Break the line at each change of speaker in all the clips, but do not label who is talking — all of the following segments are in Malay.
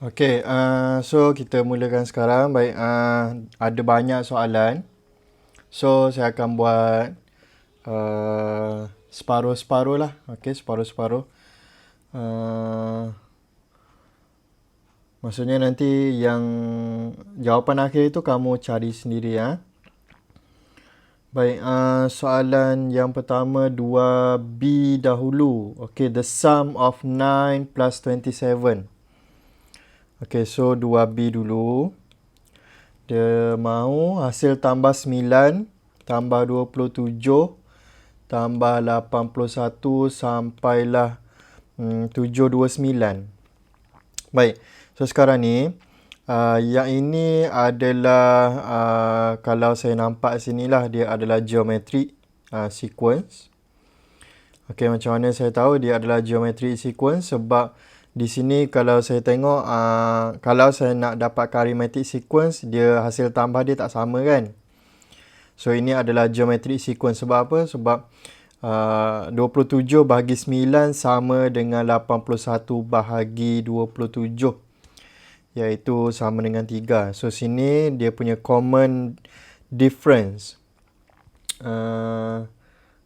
Okey, so kita mulakan sekarang. Baik, ada banyak soalan. So, saya akan buat separuh-separuh lah. Okey, separuh-separuh. Maksudnya nanti yang jawapan akhir itu kamu cari sendiri ya. Baik, soalan yang pertama 2B dahulu. Okey, the sum of 9 plus 27. Okey, so 2B dulu. Dia mahu hasil tambah 9, tambah 27, tambah 81 sampailah 729. Baik, so sekarang ni yang ini adalah kalau saya nampak sinilah dia adalah geometric sequence. Okey, macam mana saya tahu dia adalah geometric sequence? Sebab di sini kalau saya tengok, kalau saya nak dapatkan arithmetic sequence, dia hasil tambah dia tak sama kan? So, ini adalah geometric sequence. Sebab apa? Sebab 27 bahagi 9 sama dengan 81 bahagi 27. Iaitu sama dengan 3. So, sini dia punya common difference.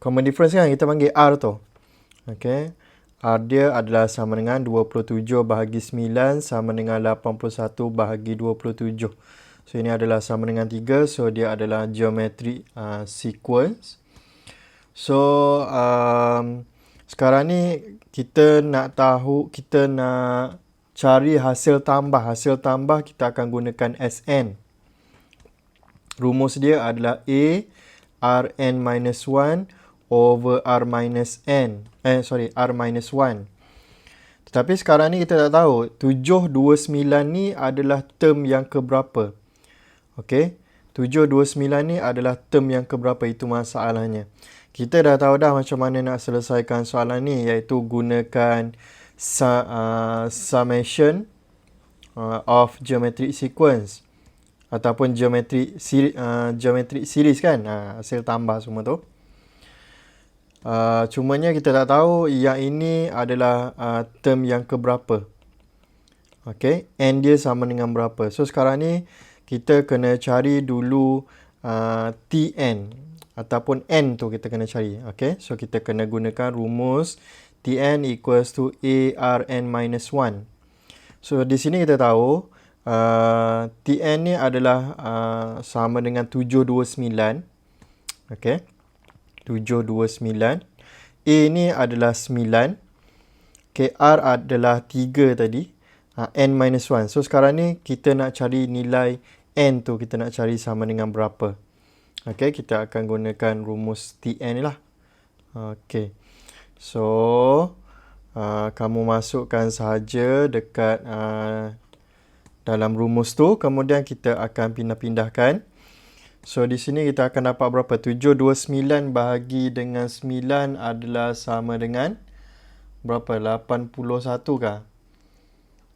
Common difference kan kita panggil R tu. Okay. R dia adalah sama dengan 27 bahagi 9 sama dengan 81 bahagi 27. So, ini adalah sama dengan 3. So, dia adalah geometric sequence. So, sekarang ni kita nak cari hasil tambah. Hasil tambah kita akan gunakan Sn. Rumus dia adalah A Rn minus 1 over R minus N. R minus 1. Tetapi sekarang ni kita tak tahu 729 ni adalah term yang keberapa. Okey. 729 ni adalah term yang keberapa, itu masalahnya. Kita dah tahu dah macam mana nak selesaikan soalan ni, iaitu gunakan summation of geometric sequence ataupun geometric series kan, hasil tambah semua tu. Cumanya kita tak tahu yang ini adalah term yang keberapa. Okey, n dia sama dengan berapa. So sekarang ni kita kena cari dulu Tn ataupun n tu kita kena cari. Okey, so kita kena gunakan rumus Tn equals to Arn minus 1. So di sini kita tahu Tn ni adalah sama dengan 729. Okey, 729. A ni adalah 9. Okay, R adalah 3 tadi. N minus 1. So, sekarang ni kita nak cari nilai N tu. Kita nak cari sama dengan berapa. Okay, kita akan gunakan rumus Tn ni lah. Okay. So, kamu masukkan sahaja dekat dalam rumus tu. Kemudian kita akan pindah-pindahkan. So, di sini kita akan dapat berapa? 729 bahagi dengan 9 adalah sama dengan berapa? 81 kah?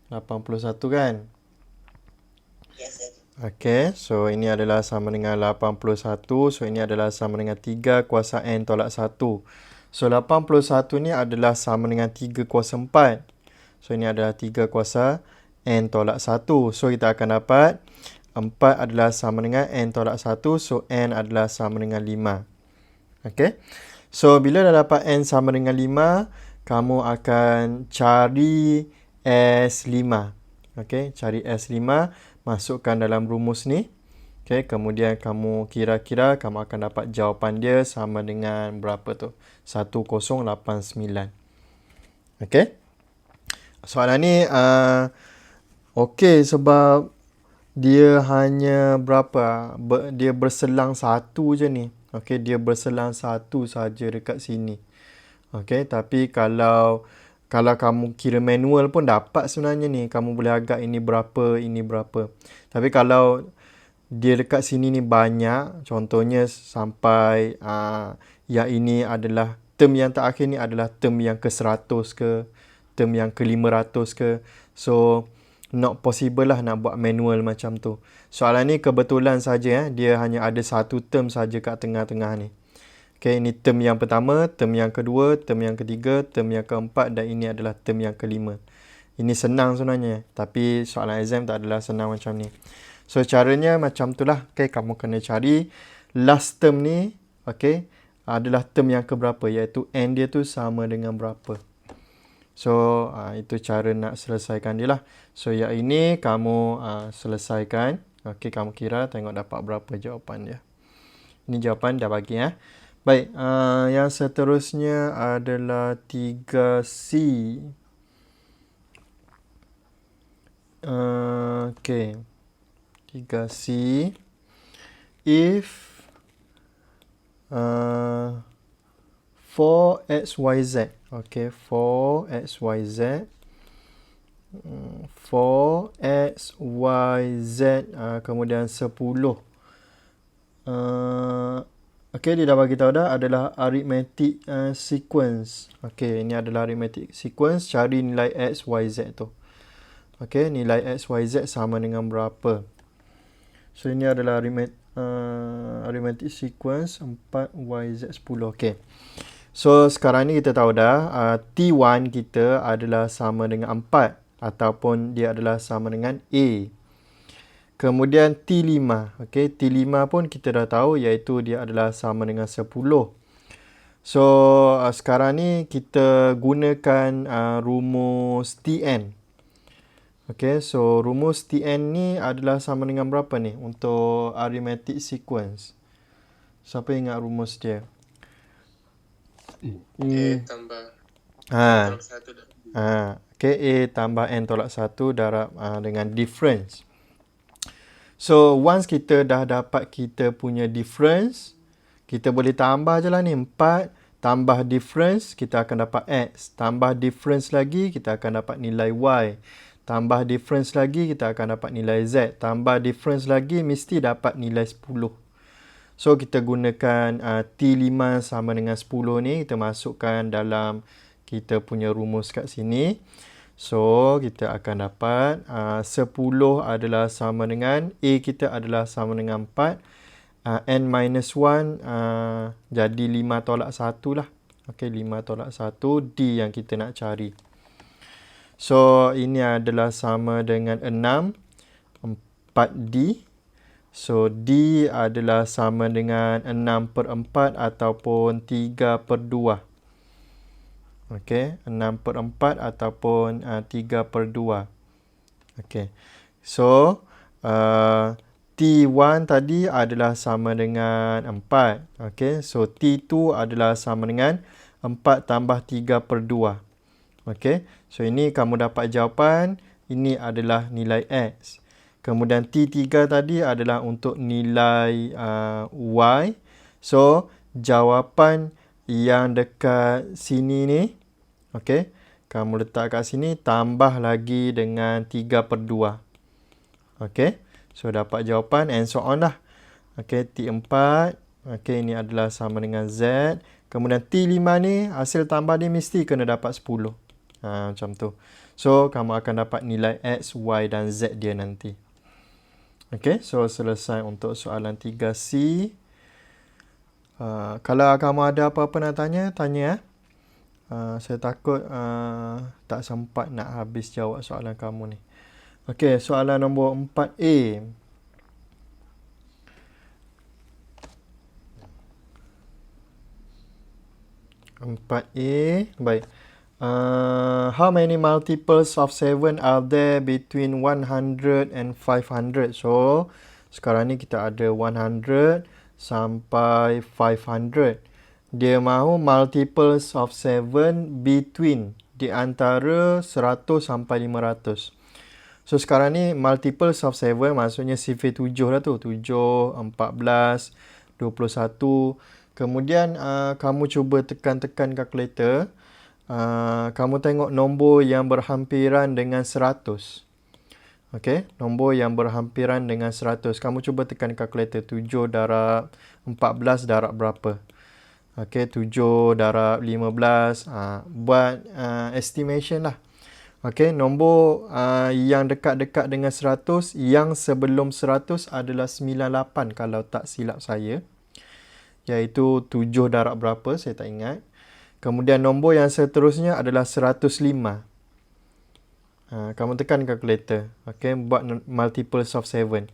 81 kan?
Yes, sir.
Okay, so ini adalah sama dengan 81. So, ini adalah sama dengan 3 kuasa N tolak 1. So, 81 ni adalah sama dengan 3 kuasa 4. So, ini adalah 3 kuasa N tolak 1. So, kita akan dapat 4 adalah sama dengan N tolak 1. So, N adalah sama dengan 5. Okay. So, bila dah dapat N sama dengan 5, kamu akan cari S5. Okay. Cari S5. Masukkan dalam rumus ni. Okay. Kemudian kamu kira-kira kamu akan dapat jawapan dia sama dengan berapa tu? 1089. Okay. Soalan ni okay sebab dia hanya berapa? Dia berselang satu je ni. Okey, dia berselang satu saja dekat sini. Okey, tapi kalau kamu kira manual pun dapat sebenarnya ni. Kamu boleh agak ini berapa. Tapi kalau dia dekat sini ni banyak, contohnya sampai yang ini adalah term yang terakhir ni adalah term yang ke-100 ke, term yang ke-500 ke. So, not possible lah nak buat manual macam tu. Soalan ni kebetulan saja dia hanya ada satu term saja kat tengah-tengah ni. Okay, ini term yang pertama, term yang kedua, term yang ketiga, term yang keempat dan ini adalah term yang kelima. Ini senang sebenarnya. Tapi soalan exam tak adalah senang macam ni. So, caranya macam tu lah. Okay, kamu kena cari last term ni, okay, adalah term yang keberapa. Iaitu N dia tu sama dengan berapa. So, itu cara nak selesaikan dia lah. So, yang ini kamu selesaikan. Okay, kamu kira tengok dapat berapa jawapan dia. Ini jawapan dah bagi ya. Baik, yang seterusnya adalah 3C. Okay. 3C. If 4XYZ. Okay, 4XYZ. 4XYZ kemudian 10. Okay, dia dah bagi tahu dah adalah arithmetic sequence. Okay, ini adalah arithmetic sequence. Cari nilai X, Y, Z tu. Okay, nilai X, Y, Z sama dengan berapa. So, ini adalah arithmetic sequence 4, Y, Z, 10. Okay. So, sekarang ni kita tahu dah T1 kita adalah sama dengan 4 ataupun dia adalah sama dengan A. Kemudian T5. Okay, T5 pun kita dah tahu iaitu dia adalah sama dengan 10. So, sekarang ni kita gunakan rumus Tn. Okay, so rumus Tn ni adalah sama dengan berapa ni untuk arithmetic sequence? Siapa ingat rumus dia?
A tambah
Ha.
tolak 1 dah.
Okay, A tambah N tolak 1 darab dengan difference. So, once kita dah dapat kita punya difference, kita boleh tambah je lah ni. 4 tambah difference, kita akan dapat X. Tambah difference lagi, kita akan dapat nilai Y. Tambah difference lagi, kita akan dapat nilai Z. Tambah difference lagi, mesti dapat nilai 10. So, kita gunakan T5 sama dengan 10 ni. Kita masukkan dalam kita punya rumus kat sini. So, kita akan dapat 10 adalah sama dengan A kita adalah sama dengan 4. N minus 1 jadi 5 tolak 1 lah. Okay, 5 tolak 1 D yang kita nak cari. So, ini adalah sama dengan 6. 4D. So, D adalah sama dengan 6/4 ataupun 3/2. Okay, 6/4 ataupun 3/2. Okay, so T1 tadi adalah sama dengan 4. Okay, so T2 adalah sama dengan 4 tambah 3/2. Okay, so ini kamu dapat jawapan. Ini adalah nilai X. Kemudian T3 tadi adalah untuk nilai Y. So, jawapan yang dekat sini ni, okay, kamu letak kat sini, tambah lagi dengan 3/2. Okay, so dapat jawapan and so on lah. Okay, T4, okay, ini adalah sama dengan Z. Kemudian T5 ni, hasil tambah ni mesti kena dapat 10. Macam tu. So, kamu akan dapat nilai X, Y dan Z dia nanti. Okay, so selesai untuk soalan 3C. Kalau kamu ada apa-apa nak tanya, tanya. Saya takut tak sempat nak habis jawab soalan kamu ni. Okey, soalan nombor 4A. Baik. How many multiples of 7 are there between 100 and 500? So, sekarang ni kita ada 100 sampai 500. Dia mahu multiples of 7 between, di antara 100 sampai 500. So, sekarang ni multiples of 7 maksudnya sifir 7 lah tu. 7, 14, 21. Kemudian kamu cuba tekan-tekan kalkulator. Kamu tengok nombor yang berhampiran dengan 100. Okey, nombor yang berhampiran dengan 100. Kamu cuba tekan kalkulator. 7 darab 14 darab berapa? Okey, 7 darab 15. Buat estimation lah. Okey, nombor yang dekat-dekat dengan 100, yang sebelum 100 adalah 98 kalau tak silap saya. Iaitu 7 darab berapa, saya tak ingat. Kemudian nombor yang seterusnya adalah 105. Kamu tekan calculator. Okay, buat multiples of 7.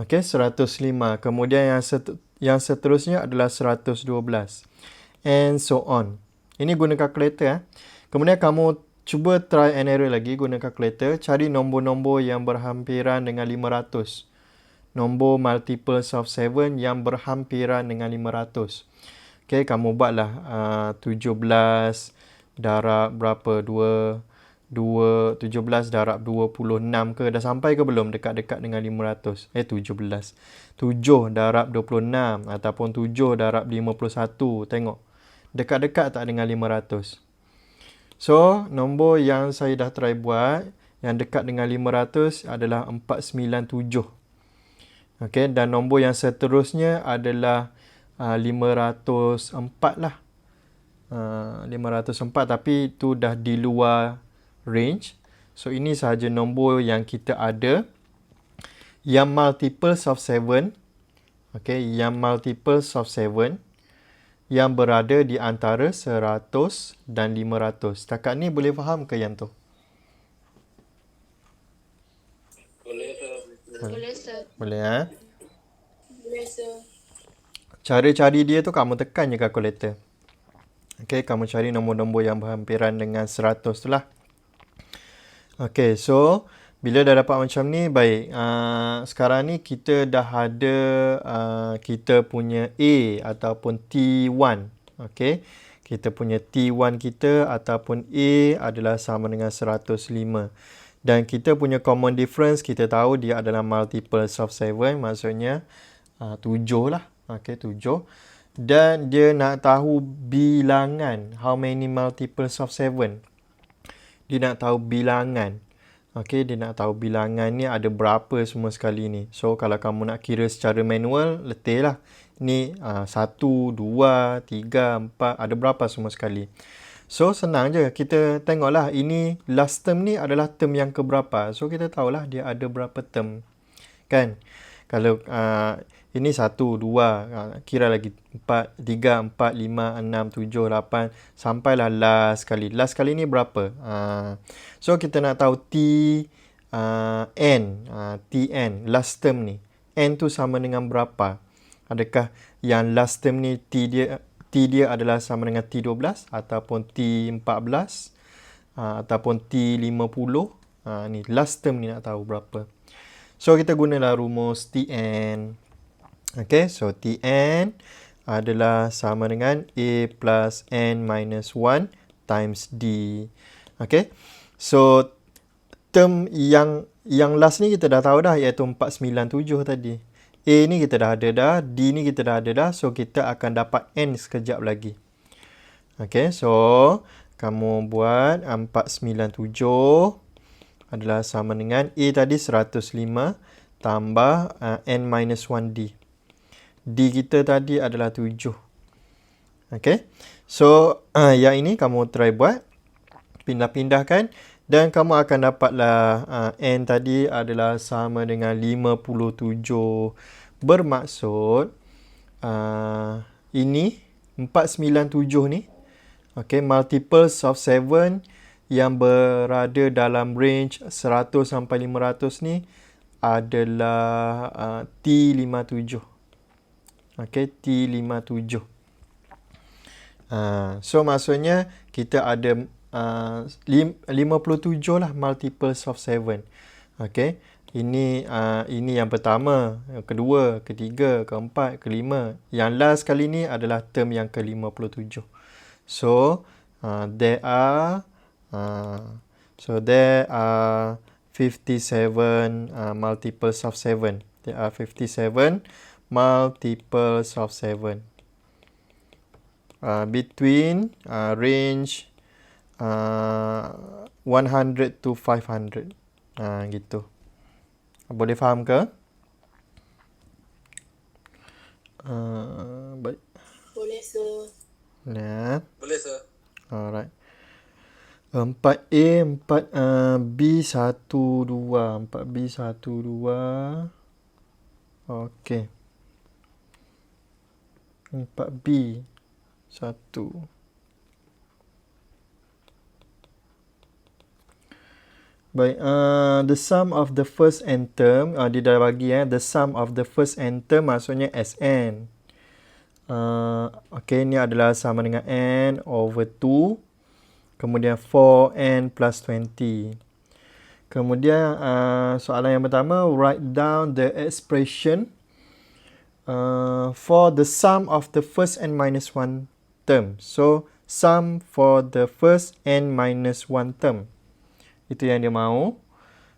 Okay, 105. Kemudian yang seterusnya adalah 112. And so on. Ini guna calculator. Kemudian kamu cuba try and error lagi guna calculator. Cari nombor-nombor yang berhampiran dengan 500. Nombor multiples of 7 yang berhampiran dengan 500. Okay, kamu buatlah 17 darab berapa? 17 darab 26 ke? Dah sampai ke belum dekat-dekat dengan 500? 17. 7 darab 26 ataupun 7 darab 51. Tengok. Dekat-dekat tak dengan 500? So, nombor yang saya dah try buat yang dekat dengan 500 adalah 497. Okay, dan nombor yang seterusnya adalah 504 lah. 504 tapi itu dah di luar range. So, ini sahaja nombor yang kita ada yang multiples of 7. Okay, yang multiples of 7 yang berada di antara 100 dan 500. Setakat ni boleh faham ke yang tu?
Boleh sir.
Boleh, sir.
Boleh
Boleh, sir.
Cara cari dia tu kamu tekan je calculator. Okay, kamu cari nombor-nombor yang berhampiran dengan 100 tu lah. Okay, so bila dah dapat macam ni, baik. Sekarang ni kita dah ada kita punya A ataupun T1. Okay, kita punya T1 kita ataupun A adalah sama dengan 105. Dan kita punya common difference, kita tahu dia adalah multiples of 7. Maksudnya 7 lah. Okay, 7. Dan dia nak tahu bilangan. How many multiples of 7? Dia nak tahu bilangan. Okay, dia nak tahu bilangan ni ada berapa semua sekali ni. So, kalau kamu nak kira secara manual, letih lah. Ni 1, 2, 3, 4, ada berapa semua sekali. So, senang je. Kita tengoklah. Ini last term ni adalah term yang keberapa. So, kita tahulah dia ada berapa term. Kan? Kalau ini 1, 2, kira lagi 4, 3, 4, 5, 6, 7, 8, sampailah last kali. Last kali ni berapa? So, kita nak tahu Tn, last term ni. N tu sama dengan berapa? Adakah yang last term ni T dia adalah sama dengan T12 ataupun T14 ataupun T50? Ni last term ni nak tahu berapa. So, kita gunalah rumus Tn. Okay, so Tn adalah sama dengan A plus N minus 1 times D. Okay, so term yang last ni kita dah tahu dah, iaitu 497 tadi. A ni kita dah ada dah, D ni kita dah ada dah. So, kita akan dapat N sekejap lagi. Okay, so kamu buat 497 adalah sama dengan A tadi 105 tambah N minus 1D. D kita tadi adalah 7. Okay. So, yang ini kamu try buat. Pindah-pindahkan. Dan kamu akan dapatlah N tadi adalah sama dengan 57. Bermaksud, ini 497 ni. Okay, multiples of 7 yang berada dalam range 100 sampai 500 ni adalah T57. Okay, T57. So, maksudnya kita ada 57 lah multiples of 7. Okay, ini yang pertama, yang kedua, ketiga, keempat, kelima. Yang last kali ni adalah term yang ke-57. So, there are 57 multiples of 7. There are 57 multiples of 7. Between range 100 to 500. Gitu. Boleh faham ke? Baik.
Boleh, sir.
Nah.
Boleh sir.
Alright. 4A, 4B12. 4B12. Okey. 4B1. Baik, the sum of the first n term, dia dah bagi the sum of the first n term maksudnya Sn. Okay, ni adalah sama dengan n over 2. Kemudian 4n plus 20. Kemudian soalan yang pertama, write down the expression for the sum of the first n minus 1 term. So, sum for the first n minus 1 term. Itu yang dia mahu.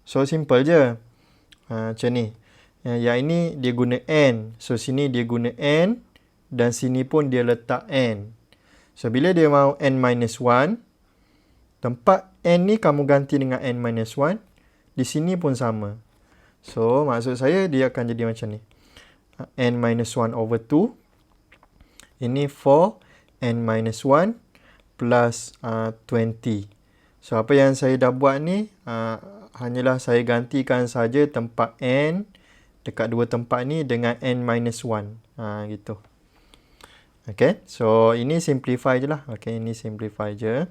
So, simple je. Macam ni. Yang ini dia guna n. So, sini dia guna n. Dan sini pun dia letak n. So, bila dia mahu n minus 1, tempat n ni kamu ganti dengan n minus 1. Di sini pun sama. So, maksud saya dia akan jadi macam ni. N minus 1 over 2. Ini 4 n minus 1 plus 20. So, apa yang saya dah buat ni, hanyalah saya gantikan saja tempat n dekat dua tempat ni dengan n minus 1. Gitu. Okay, so ini simplify je lah. Okay, ini simplify je.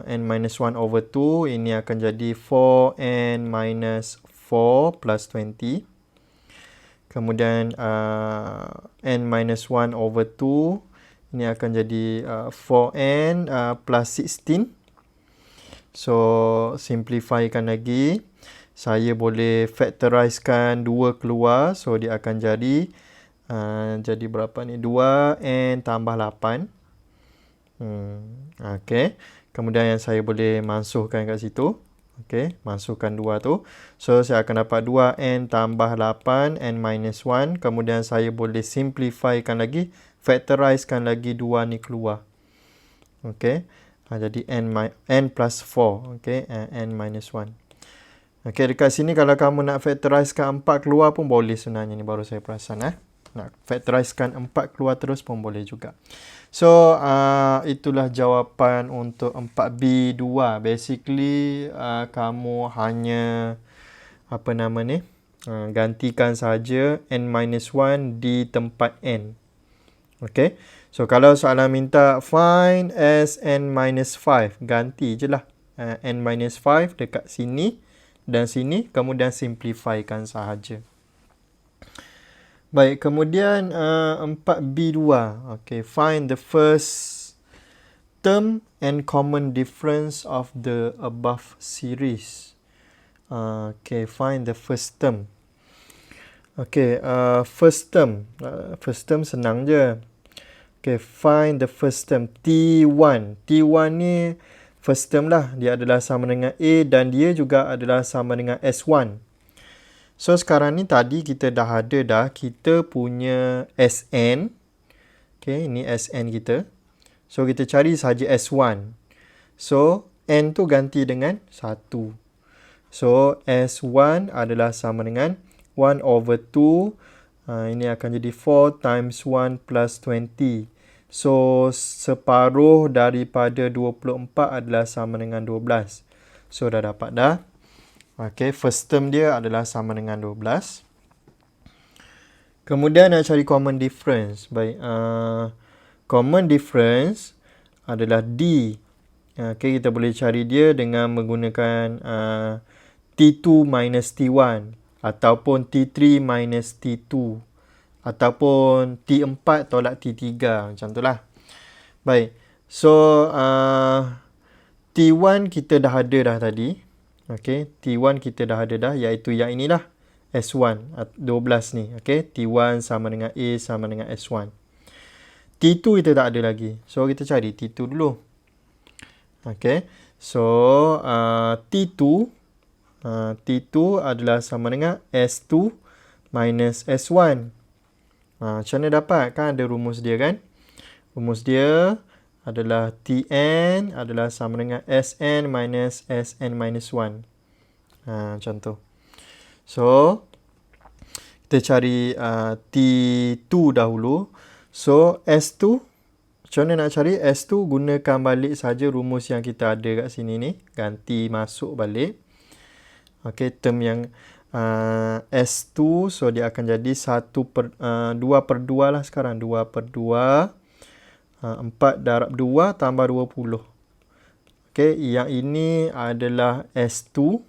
N minus 1 over 2, ini akan jadi 4n minus 4 plus 20. Kemudian n minus 1 over 2, ini akan jadi 4n plus 16. So, simplifykan lagi. Saya boleh factorizekan 2 keluar. So, dia akan jadi berapa ni? 2n tambah 8. Okay. Kemudian yang saya boleh masukkan kat situ. Okay. Masukkan 2 tu. So, saya akan dapat 2n tambah 8, n minus 1. Kemudian saya boleh simplifykan lagi. Factorizekan lagi 2 ni keluar. Okay. Jadi n plus 4. Okay. N minus 1. Okay. Dekat sini kalau kamu nak factorizekan 4 keluar pun boleh sebenarnya. Ni baru saya perasan. Nak factorizekan 4 keluar terus pun boleh juga. So, itulah jawapan untuk 4B2. Basically, kamu hanya gantikan saja n minus 1 di tempat n. Okay. So, kalau soalan minta find Sn minus 5, ganti je lah n minus 5 dekat sini dan sini, kemudian simplifykan sahaja. Baik, kemudian 4B2. Okay, find the first term and common difference of the above series. Okay, find the first term. Okay, first term. First term senang je. Okay, find the first term. T1. T1 ni first term lah. Dia adalah sama dengan A dan dia juga adalah sama dengan S1. So, sekarang ni tadi kita dah ada kita punya Sn. Okay, ini Sn kita. So, kita cari saja S1. So, N tu ganti dengan 1. So, S1 adalah sama dengan 1 over 2. Ini akan jadi 4 times 1 plus 20. So, separuh daripada 24 adalah sama dengan 12. So, dah dapat dah. Okay, first term dia adalah sama dengan 12. Kemudian nak cari common difference. Baik, common difference adalah D. Okay, kita boleh cari dia dengan menggunakan T2 minus T1. Ataupun T3 minus T2. Ataupun T4 tolak T3. Macam tu lah. Baik. So, T1 kita dah ada dah tadi. Okay. T1 kita dah ada dah. Iaitu yang inilah. S1. 12 ni. Okay. T1 sama dengan A sama dengan S1. T2 kita tak ada lagi. So, kita cari T2 dulu. Okay. So, T2. T2 adalah sama dengan S2 minus S1. Macam mana dapat? Kan ada rumus dia kan? Rumus dia adalah Tn adalah sama dengan Sn minus Sn minus 1. Macam tu. So, kita cari T2 dahulu. So, S2. Macam mana nak cari? S2 gunakan balik saja rumus yang kita ada kat sini ni. Ganti masuk balik. Okay, term yang S2, so dia akan jadi 2 per 2 lah sekarang. 2 per 2. 4 darab 2 tambah 20. Okey, yang ini adalah S2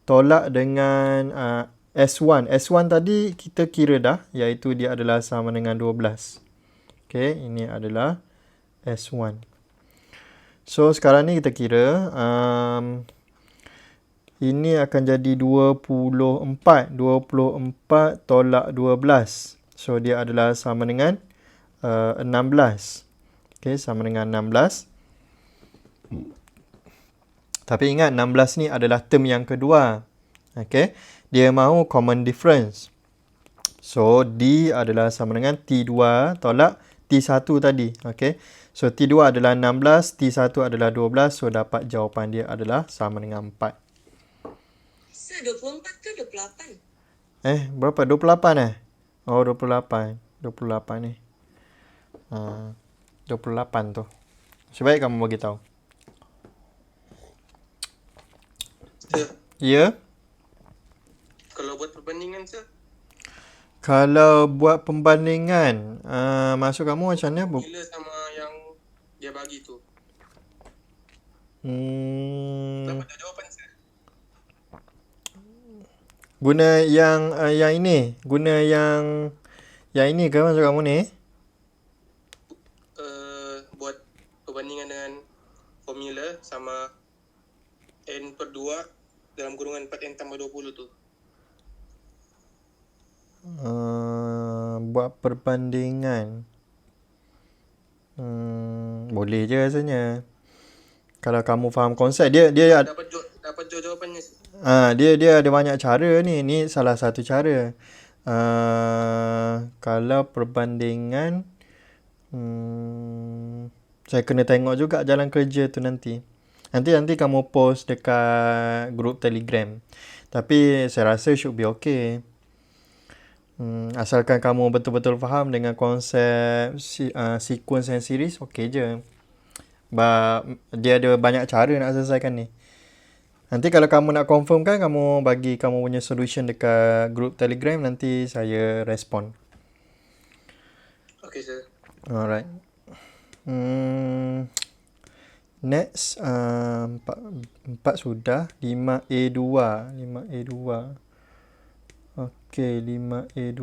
tolak dengan S1. S1 tadi kita kira dah, iaitu dia adalah sama dengan 12. Okey, ini adalah S1. So, sekarang ni kita kira ini akan jadi 24. 24 tolak 12. So, dia adalah sama dengan 16. Okey, sama dengan 16. Tapi ingat 16 ni adalah term yang kedua. Okey. Dia mahu common difference. So D adalah sama dengan T2 tolak T1 tadi. Okey. So T2 adalah 16, T1 adalah 12. So dapat jawapan dia adalah sama dengan 4.
24 ke 28?
Berapa? 28 Oh, 28. 28 ni. 28 tu. Sebaik kamu bagi tahu.
Sir,
Ya.
kalau buat perbandingan, sir,
Kalau buat pembandingan, maksud kamu macam mana?
formula sama yang dia bagi tu. Dapat dah jawapan, sir.
Guna yang ini. Guna yang ini ke maksud kamu ni?
Buat perbandingan dengan formula sama N per 2 dalam kurungan 4N tambah 20 tu.
Buat perbandingan. Boleh je rasanya. Kalau kamu faham konsep, dia
Dapat jawapannya, sir.
dia ada banyak cara ni. Ni salah satu cara. Kalau perbandingan, saya kena tengok juga jalan kerja tu nanti. Nanti kamu post dekat grup Telegram. Tapi saya rasa should be okay. Asalkan kamu betul-betul faham dengan konsep sequence and series, okay je. Dia ada banyak cara nak selesaikan ni. Nanti kalau kamu nak confirm kan, kamu bagi kamu punya solution dekat grup Telegram, nanti saya respon.
Okay, sir.
Alright. Next, 4 sudah. 5A2. Okay, 5A2.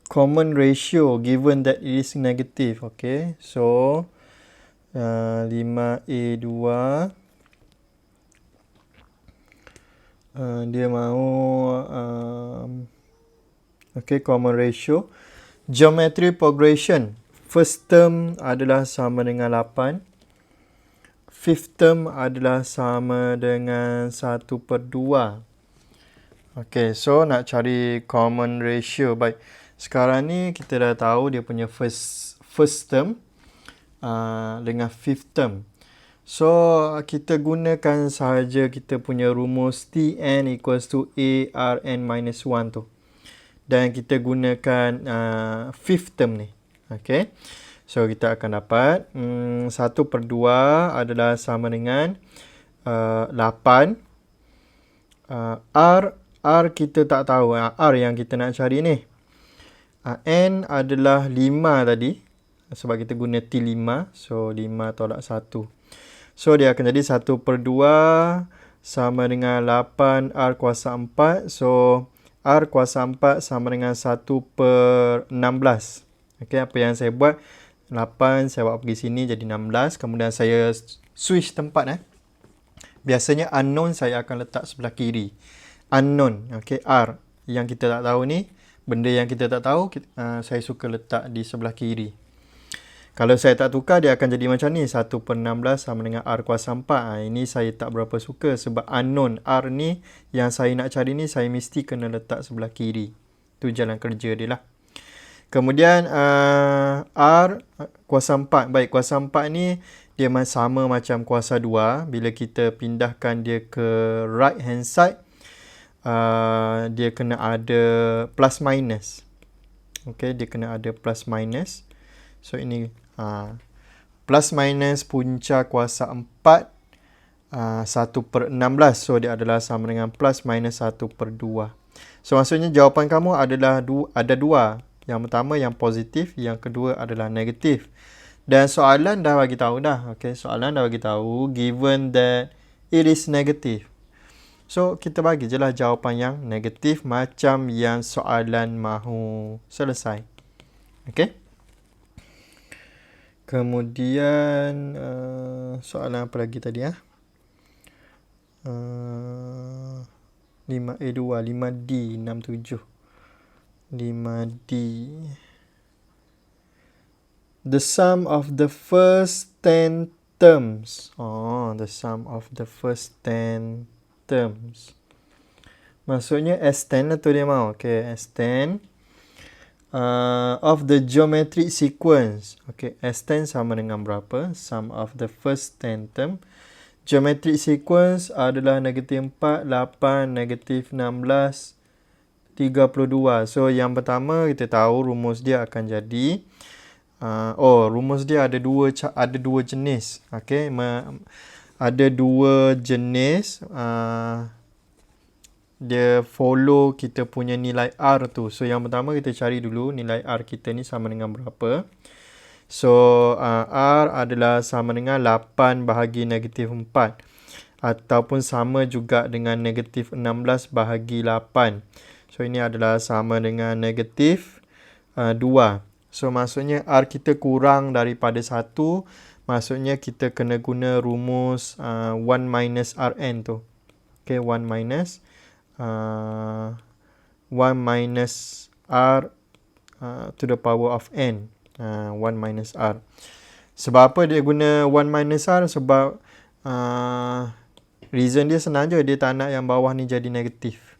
Common ratio given that it is negative. Okay, so 5A2. Dia mahu okay, common ratio. Geometry progression. First term adalah sama dengan 8. Fifth term adalah sama dengan 1/2. Okay, so nak cari common ratio. Baik, sekarang ni kita dah tahu dia punya first term dengan fifth term. So, kita gunakan sahaja kita punya rumus Tn equals to A Rn minus 1 tu. Dan kita gunakan fifth term ni. Okay. So, kita akan dapat 1/2 adalah sama dengan 8. R kita tak tahu. R yang kita nak cari ni. N adalah 5 tadi. Sebab kita guna T5. So, 5 tolak 1. So, dia akan jadi 1/2 sama dengan 8 R kuasa 4. So, R kuasa 4 sama dengan 1/16. Okay, apa yang saya buat, 8 saya bawa pergi sini jadi 16. Kemudian saya switch tempat. Biasanya unknown saya akan letak sebelah kiri. Unknown, okay, R yang kita tak tahu ni, benda yang kita tak tahu, saya suka letak di sebelah kiri. Kalau saya tak tukar, dia akan jadi macam ni. 1/16 sama dengan R kuasa 4. Ini saya tak berapa suka sebab unknown R ni yang saya nak cari ni, saya mesti kena letak sebelah kiri. Itu jalan kerja dia lah. Kemudian R kuasa 4. Baik, kuasa 4 ni dia sama macam kuasa 2. Bila kita pindahkan dia ke right hand side, dia kena ada plus minus. Okay, dia kena ada plus minus. So, ini plus minus punca kuasa 4 1/16. So, dia adalah sama dengan plus minus 1/2. So, maksudnya jawapan kamu adalah ada dua. Yang pertama yang positif, yang kedua adalah negatif. Dan soalan dah bagi tahu dah. Okay, soalan dah bagi tahu given that it is negative. So, kita bagi je lah jawapan yang negatif macam yang soalan mahu selesai. Okay. Kemudian, soalan apa lagi tadi? 5A2, 5D, 67. 5D. The sum of the first 10 terms. The sum of the first 10 terms. Maksudnya S10 lah tu dia mahu. Okay, S10 of the geometric sequence. Okay, S10 sama dengan berapa? Sum of the first 10 term. Geometric sequence adalah negatif 4, 8, negatif 16, 32. So, yang pertama kita tahu rumus dia akan jadi rumus dia ada dua jenis. Okay, ada dua jenis. Dia follow kita punya nilai R tu. So, yang pertama kita cari dulu nilai R kita ni sama dengan berapa. So, R adalah sama dengan 8 bahagi negatif 4. Ataupun sama juga dengan negatif 16 bahagi 8. So, ini adalah sama dengan negatif 2. So, maksudnya R kita kurang daripada 1. Maksudnya kita kena guna rumus 1 minus Rn tu. Okay, 1 minus R to the power of n. 1 minus R. Sebab apa dia guna 1 minus R? Sebab reason dia senang je. Dia tak nak yang bawah ni jadi negatif.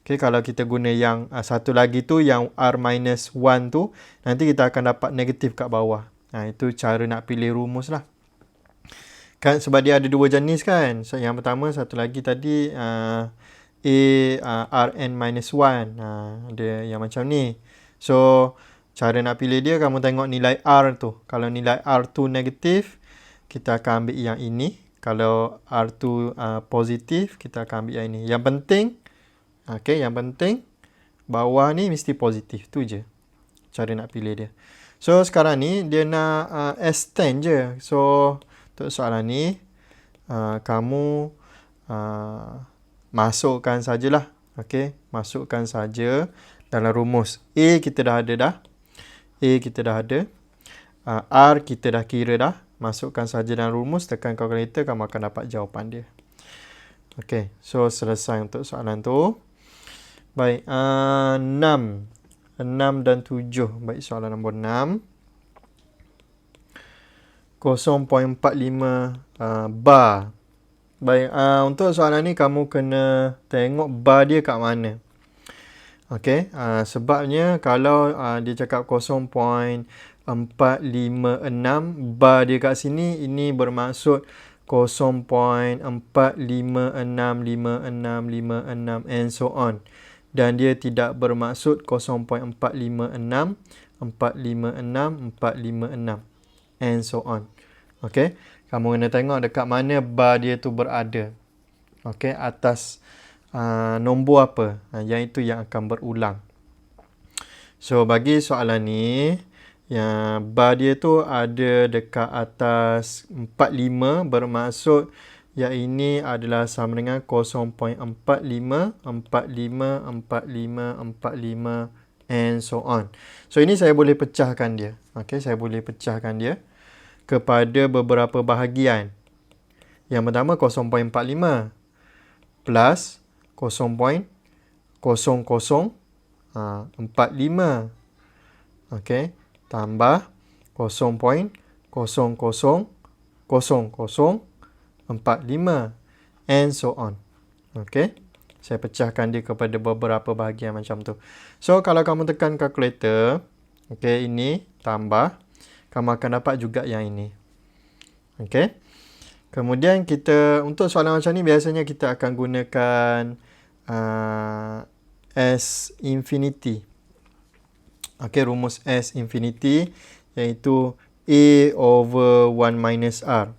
Okay, kalau kita guna yang satu lagi tu, yang R minus 1 tu, nanti kita akan dapat negatif kat bawah. Itu cara nak pilih rumus lah. Kan, sebab dia ada dua jenis kan. So, yang pertama, satu lagi tadi Rn minus 1. Dia yang macam ni. So, cara nak pilih dia, kamu tengok nilai R tu. Kalau nilai R tu negatif, kita akan ambil yang ini. Kalau R tu positif, kita akan ambil yang ini. Yang penting, bawah ni mesti positif. Tu je cara nak pilih dia. So, sekarang ni dia nak S10 je. So, untuk soalan ni, kamu masukkan sajalah. Okay, masukkan saja dalam rumus. A kita dah ada dah. R kita dah kira dah. Masukkan saja dalam rumus, tekan kalkulator, kamu akan dapat jawapan dia. Okay, so selesai untuk soalan tu. Baik, 6 dan 7. Baik, soalan nombor 6. 0.45 bar. Baik, untuk soalan ni kamu kena tengok bar dia kat mana. Okay, sebabnya kalau dia cakap 0.456 bar dia kat sini, ini bermaksud 0.4565656 and so on. Dan dia tidak bermaksud 0.456 456 and so on. Okay, kamu kena tengok dekat mana bar dia tu berada. Okay, atas nombor apa, yang itu yang akan berulang. So, bagi soalan ni, yang bar dia tu ada dekat atas 45, bermaksud yang ini adalah sama dengan 0.45 and so on. So, ini saya boleh pecahkan dia. Okay, saya boleh pecahkan dia kepada beberapa bahagian. Yang pertama 0.45 plus 0.0045, okay, tambah 0.000045 and so on. Okay, saya pecahkan dia kepada beberapa bahagian macam tu. So, kalau kamu tekan kalkulator, okay, ini tambah, kamu akan dapat juga yang ini. Okay, kemudian kita, untuk soalan macam ni, biasanya kita akan gunakan S infinity. Okay, rumus S infinity, iaitu A over 1 minus R.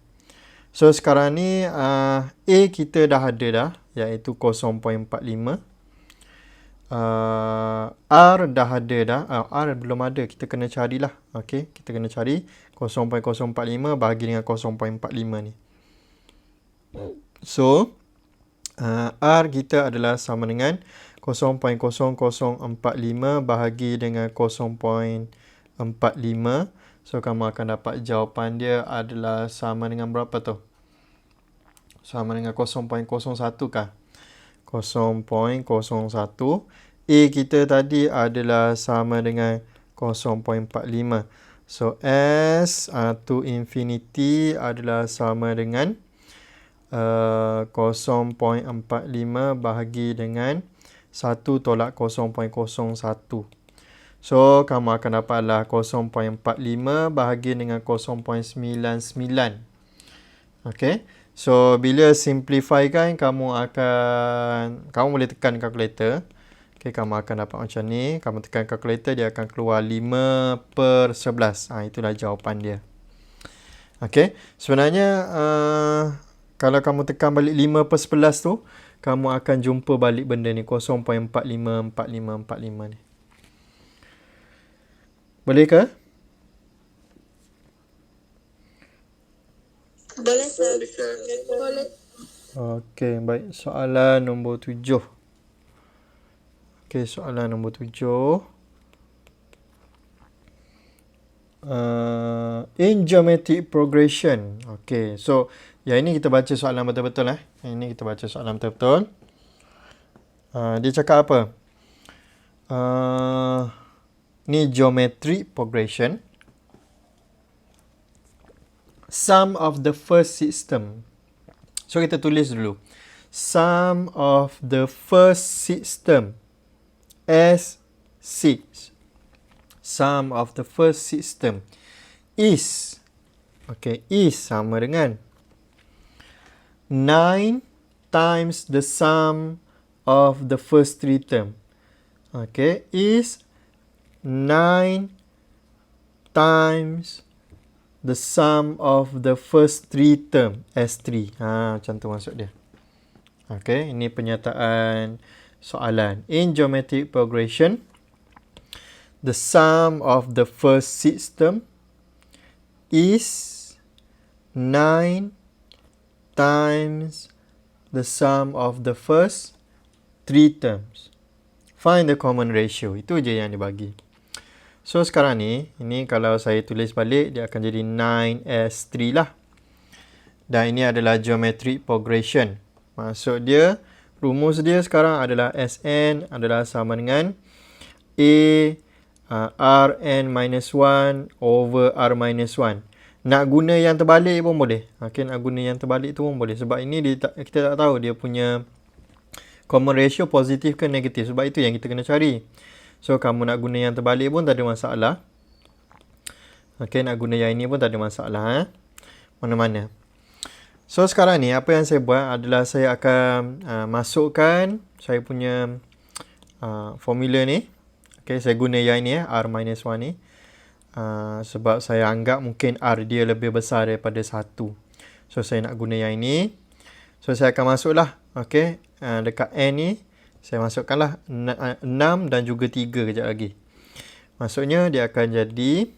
So, sekarang ni A kita dah ada dah, iaitu 0.45. R dah ada dah. R belum ada, kita kena carilah. Okay, kita kena cari 0.045 bahagi dengan 0.45 ni. So, R kita adalah sama dengan 0.0045 bahagi dengan 0.45. So, kamu akan dapat jawapan dia adalah sama dengan berapa tu? Sama dengan 0.01 kah? 0.01. A kita tadi adalah sama dengan 0.45. So, S to infinity adalah sama dengan 0.45 bahagi dengan 1 tolak 0.01. So, kamu akan dapatlah 0.45 bahagi dengan 0.99. Okay. So, bila simplify kan, kamu boleh tekan kalkulator. Okay, kamu akan dapat macam ni. Kamu tekan kalkulator, dia akan keluar 5/11. Itulah jawapan dia. Okay. Sebenarnya, kalau kamu tekan balik 5/11 tu, kamu akan jumpa balik benda ni. 0.454545 ni. Boleh ke?
Boleh, sir. Boleh.
Okey, baik. Soalan nombor 7. Okey, soalan nombor 7. In geometric progression. Okey, so yang ini kita baca soalan betul-betul. Yang ini kita baca soalan betul-betul. Dia cakap apa? Ni geometric progression. Sum of the first system. So, kita tulis dulu. Sum of the first system. S6. Sum of the first system is. Okay, is sama dengan 9 times the sum of the first three term. Okay, is 9 times the sum of the first three term, S3. Macam tu maksud dia. Okay, ini pernyataan soalan. In geometric progression, the sum of the first system is 9 times the sum of the first three terms. Find the common ratio. Itu je yang dibagi. So, sekarang ni, ini kalau saya tulis balik, dia akan jadi 9S3 lah. Dan ini adalah geometric progression. Maksud dia, rumus dia sekarang adalah Sn adalah sama dengan A Rn-1 over R-1. Nak guna yang terbalik pun boleh. Okay, nak guna yang terbalik tu pun boleh. Sebab ini kita tak tahu dia punya common ratio positif ke negatif. Sebab itu yang kita kena cari. So, kamu nak guna yang terbalik pun tak ada masalah. Okay, nak guna yang ini pun tak ada masalah. Mana-mana. So, sekarang ni apa yang saya buat adalah saya akan masukkan saya punya formula ni. Okay, saya guna yang ini R-1 ni. Sebab saya anggap mungkin R dia lebih besar daripada 1. So, saya nak guna yang ini. So, saya akan masuklah. Okay, dekat N ni. Saya masukkanlah 6 dan juga 3 kejap lagi. Maksudnya dia akan jadi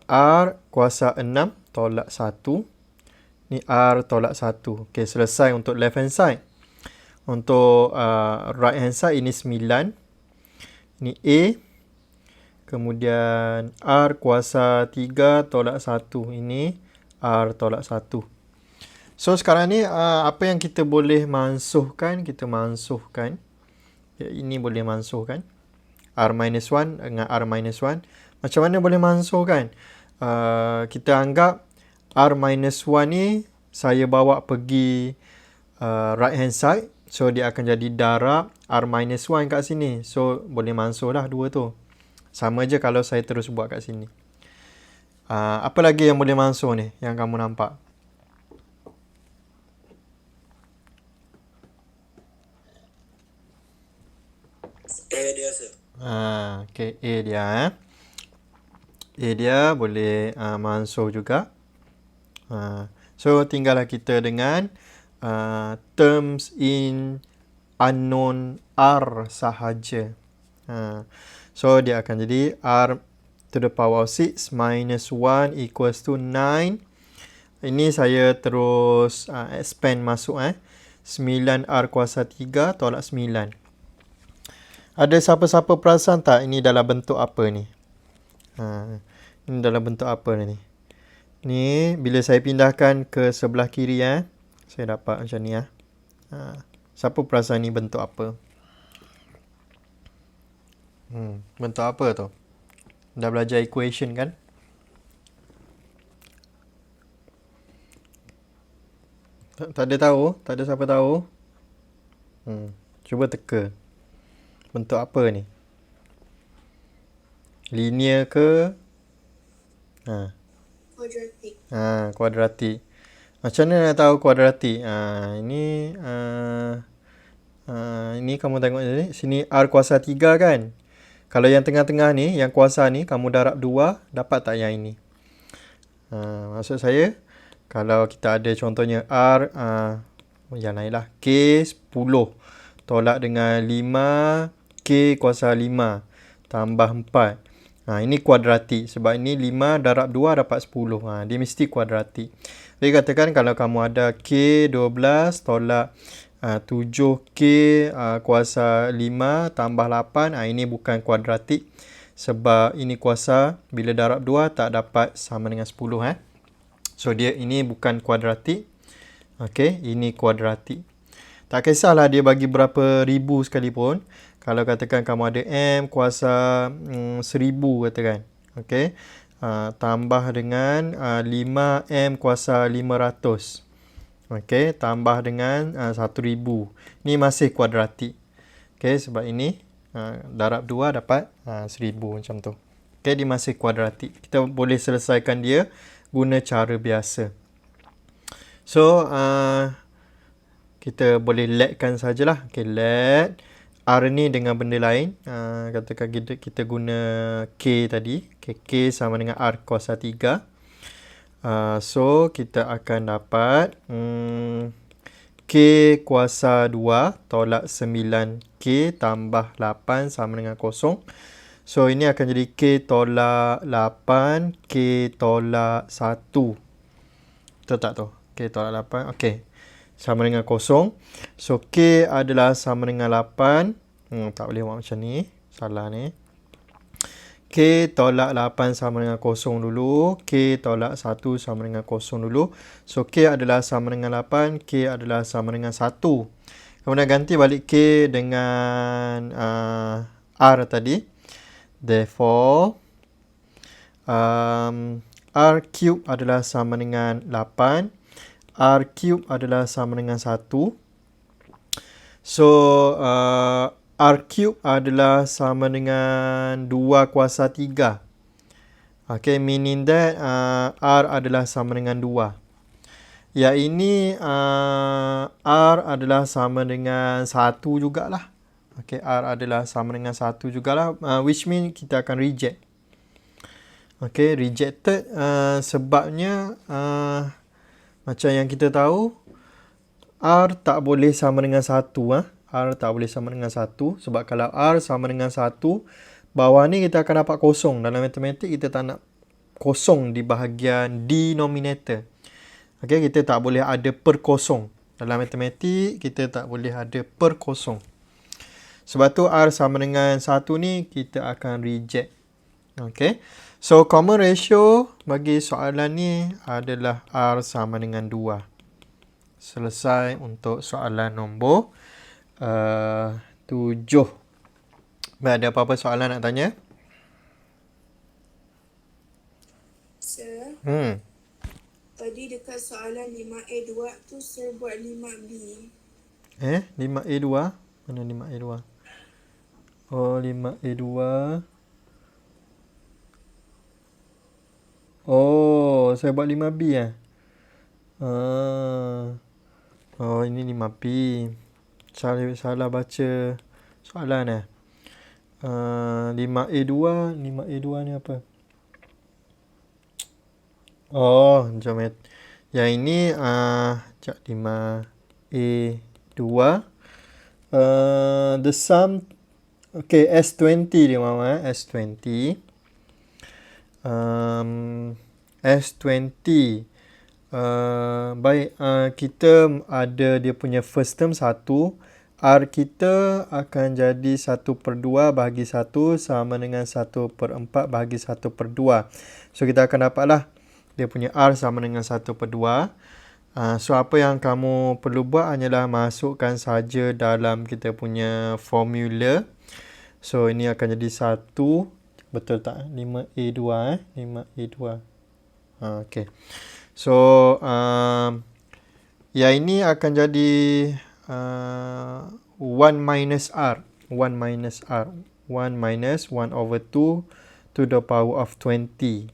R kuasa 6 tolak 1. Ni R tolak 1. Okey, selesai untuk left hand side. Untuk right hand side ini 9. Ni A. Kemudian R kuasa 3 tolak 1. Ini R tolak 1. So, sekarang ni apa yang kita boleh mansuhkan, kita mansuhkan. Ini boleh mansuhkan. R-1 dengan R-1. Macam mana boleh mansuhkan? Kita anggap R-1 ni saya bawa pergi right hand side. So, dia akan jadi darab R-1 kat sini. So, boleh mansuh lah dua tu. Sama je kalau saya terus buat kat sini. Apa lagi yang boleh mansuh ni yang kamu nampak?
A dia, sir.
Okay, A dia. A dia boleh mansuh juga. So, tinggallah kita dengan terms in unknown R sahaja. So, dia akan jadi R to the power of 6 minus 1 equals to 9. Ini saya terus expand masuk 9R kuasa 3 tolak 9. Ada siapa-siapa perasan tak ini dalam bentuk apa ni? Ini dalam bentuk apa ni? Ni bila saya pindahkan ke sebelah kiri saya dapat macam ni siapa perasan ni bentuk apa? Bentuk apa tu? Dah belajar equation kan? Tak ada tahu? Tak ada siapa tahu? Cuba teka. Bentuk apa ni? Linear ke?
Quadratic.
Kuadratik. Macam mana nak tahu kuadratik? Ini kamu tengok sini R kuasa 3 kan? Kalau yang tengah-tengah ni, yang kuasa ni, kamu darab 2, dapat tak yang ini? Maksud saya, kalau kita ada contohnya R, yang lain lah, K 10 tolak dengan 5, K kuasa 5 tambah 4. Ini kuadratik. Sebab ini 5 darab 2 dapat 10. Dia mesti kuadratik. Jadi katakan kalau kamu ada K 12 tolak 7K kuasa 5 tambah 8. Ini bukan kuadratik. Sebab ini kuasa bila darab 2 tak dapat sama dengan 10. So dia ini bukan kuadratik. Okey, ini kuadratik. Tak kisahlah dia bagi berapa ribu sekalipun. Kalau katakan kamu ada M kuasa 1000 katakan. Okey. Tambah dengan 5M kuasa 500. Okey, tambah dengan 1000. Ni masih kuadratik. Okey, sebab ini darab 2 dapat 1000 macam tu. Okey, dia masih kuadratik. Kita boleh selesaikan dia guna cara biasa. So, kita boleh letkan sajalah. Okey, let R ni dengan benda lain. Katakan kita guna K tadi. Okay, K sama dengan R kuasa 3. So, kita akan dapat K kuasa 2 tolak 9K tambah 8 sama dengan 0. So, ini akan jadi K tolak 8, K tolak 1. Betul tak tu? K tolak 8. Okey. Sama dengan 0. So, K adalah sama dengan 8. Tak boleh buat macam ni. Salah ni. K tolak 8 sama dengan 0 dulu. K tolak 1 sama dengan 0 dulu. So, K adalah sama dengan 8. K adalah sama dengan 1. Kemudian ganti balik K dengan R tadi. Therefore, R cube adalah sama dengan 8. R cube adalah sama dengan 1. So, R cube adalah sama dengan 2 kuasa 3. Okay, meaning that R adalah sama dengan 2. Yang ini R adalah sama dengan 1 jugalah. Okay, R adalah sama dengan 1 jugalah. Which means kita akan reject. Okay, rejected sebabnya macam yang kita tahu R tak boleh sama dengan 1. R tak boleh sama dengan 1. Sebab kalau R sama dengan 1, bawah ni kita akan dapat kosong. Dalam matematik kita tak nak kosong di bahagian denominator. Okay, kita tak boleh ada per kosong. Dalam matematik kita tak boleh ada per kosong. Sebab tu R sama dengan 1 ni kita akan reject. Okay. So, common ratio bagi soalan ni adalah R sama dengan 2. Selesai untuk soalan nombor 7. Baik, ada apa-apa soalan nak tanya?
Sir, tadi dekat soalan 5A2 tu saya buat 5B.
5A2? Mana 5A2? Oh, 5A2. Oh, saya buat 5B Oh, ini 5B. Salah baca soalan 5A2 ni apa? Oh, jom yang ini 5A2 the sum Okay, S20 dia Mama. S20. S20. Baik, kita ada dia punya first term 1. R kita akan jadi 1/2 bahagi 1 sama dengan 1/4 bahagi 1/2. So, kita akan dapatlah dia punya R sama dengan 1/2. So, apa yang kamu perlu buat hanyalah masukkan saja dalam kita punya formula. So, ini akan jadi 1. Betul tak? 5A2 5A2. Okay. So, yang ini akan jadi 1 minus R. 1 minus R. 1 minus 1/2 to the power of 20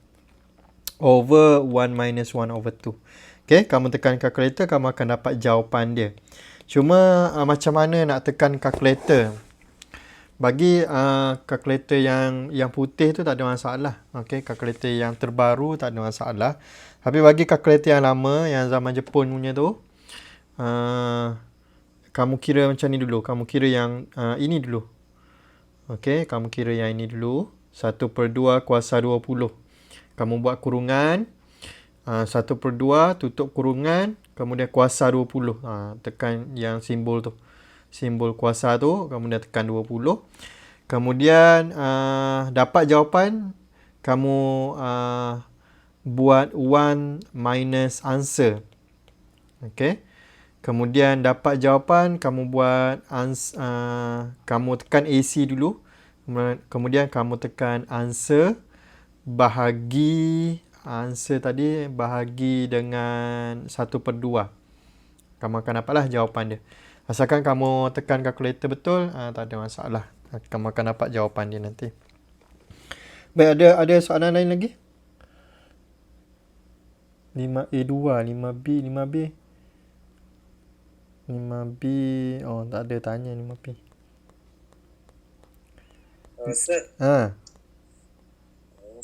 over 1 minus 1/2. Okay, kamu tekan kalkulator, kamu akan dapat jawapan dia. Cuma macam mana nak tekan kalkulator? Bagi kalkulator yang putih tu tak ada masalah. Okay, kalkulator yang terbaru tak ada masalah. Tapi bagi kalkulator yang lama, yang zaman Jepun punya tu, kamu kira macam ni dulu. Kamu kira yang ini dulu. Okay, kamu kira yang ini dulu. 1/2 kuasa 20. Kamu buat kurungan. 1/2 tutup kurungan. Kemudian kuasa 20. Tekan yang simbol tu. Simbol kuasa tu. Kemudian tekan 20. Kemudian dapat jawapan. Kamu buat 1 minus answer. Okay. Kemudian dapat jawapan. Kamu buat kamu tekan AC dulu. Kemudian kamu tekan answer. Bahagi answer tadi bahagi dengan 1/2. Kamu akan dapatlah jawapan dia. Asalkan kamu tekan kalkulator betul, tak ada masalah. Kamu akan dapat jawapan dia nanti. Baik, ada soalan lain lagi? 5A2, 5B, 5B. 5B, oh tak ada tanya 5B.
Sir,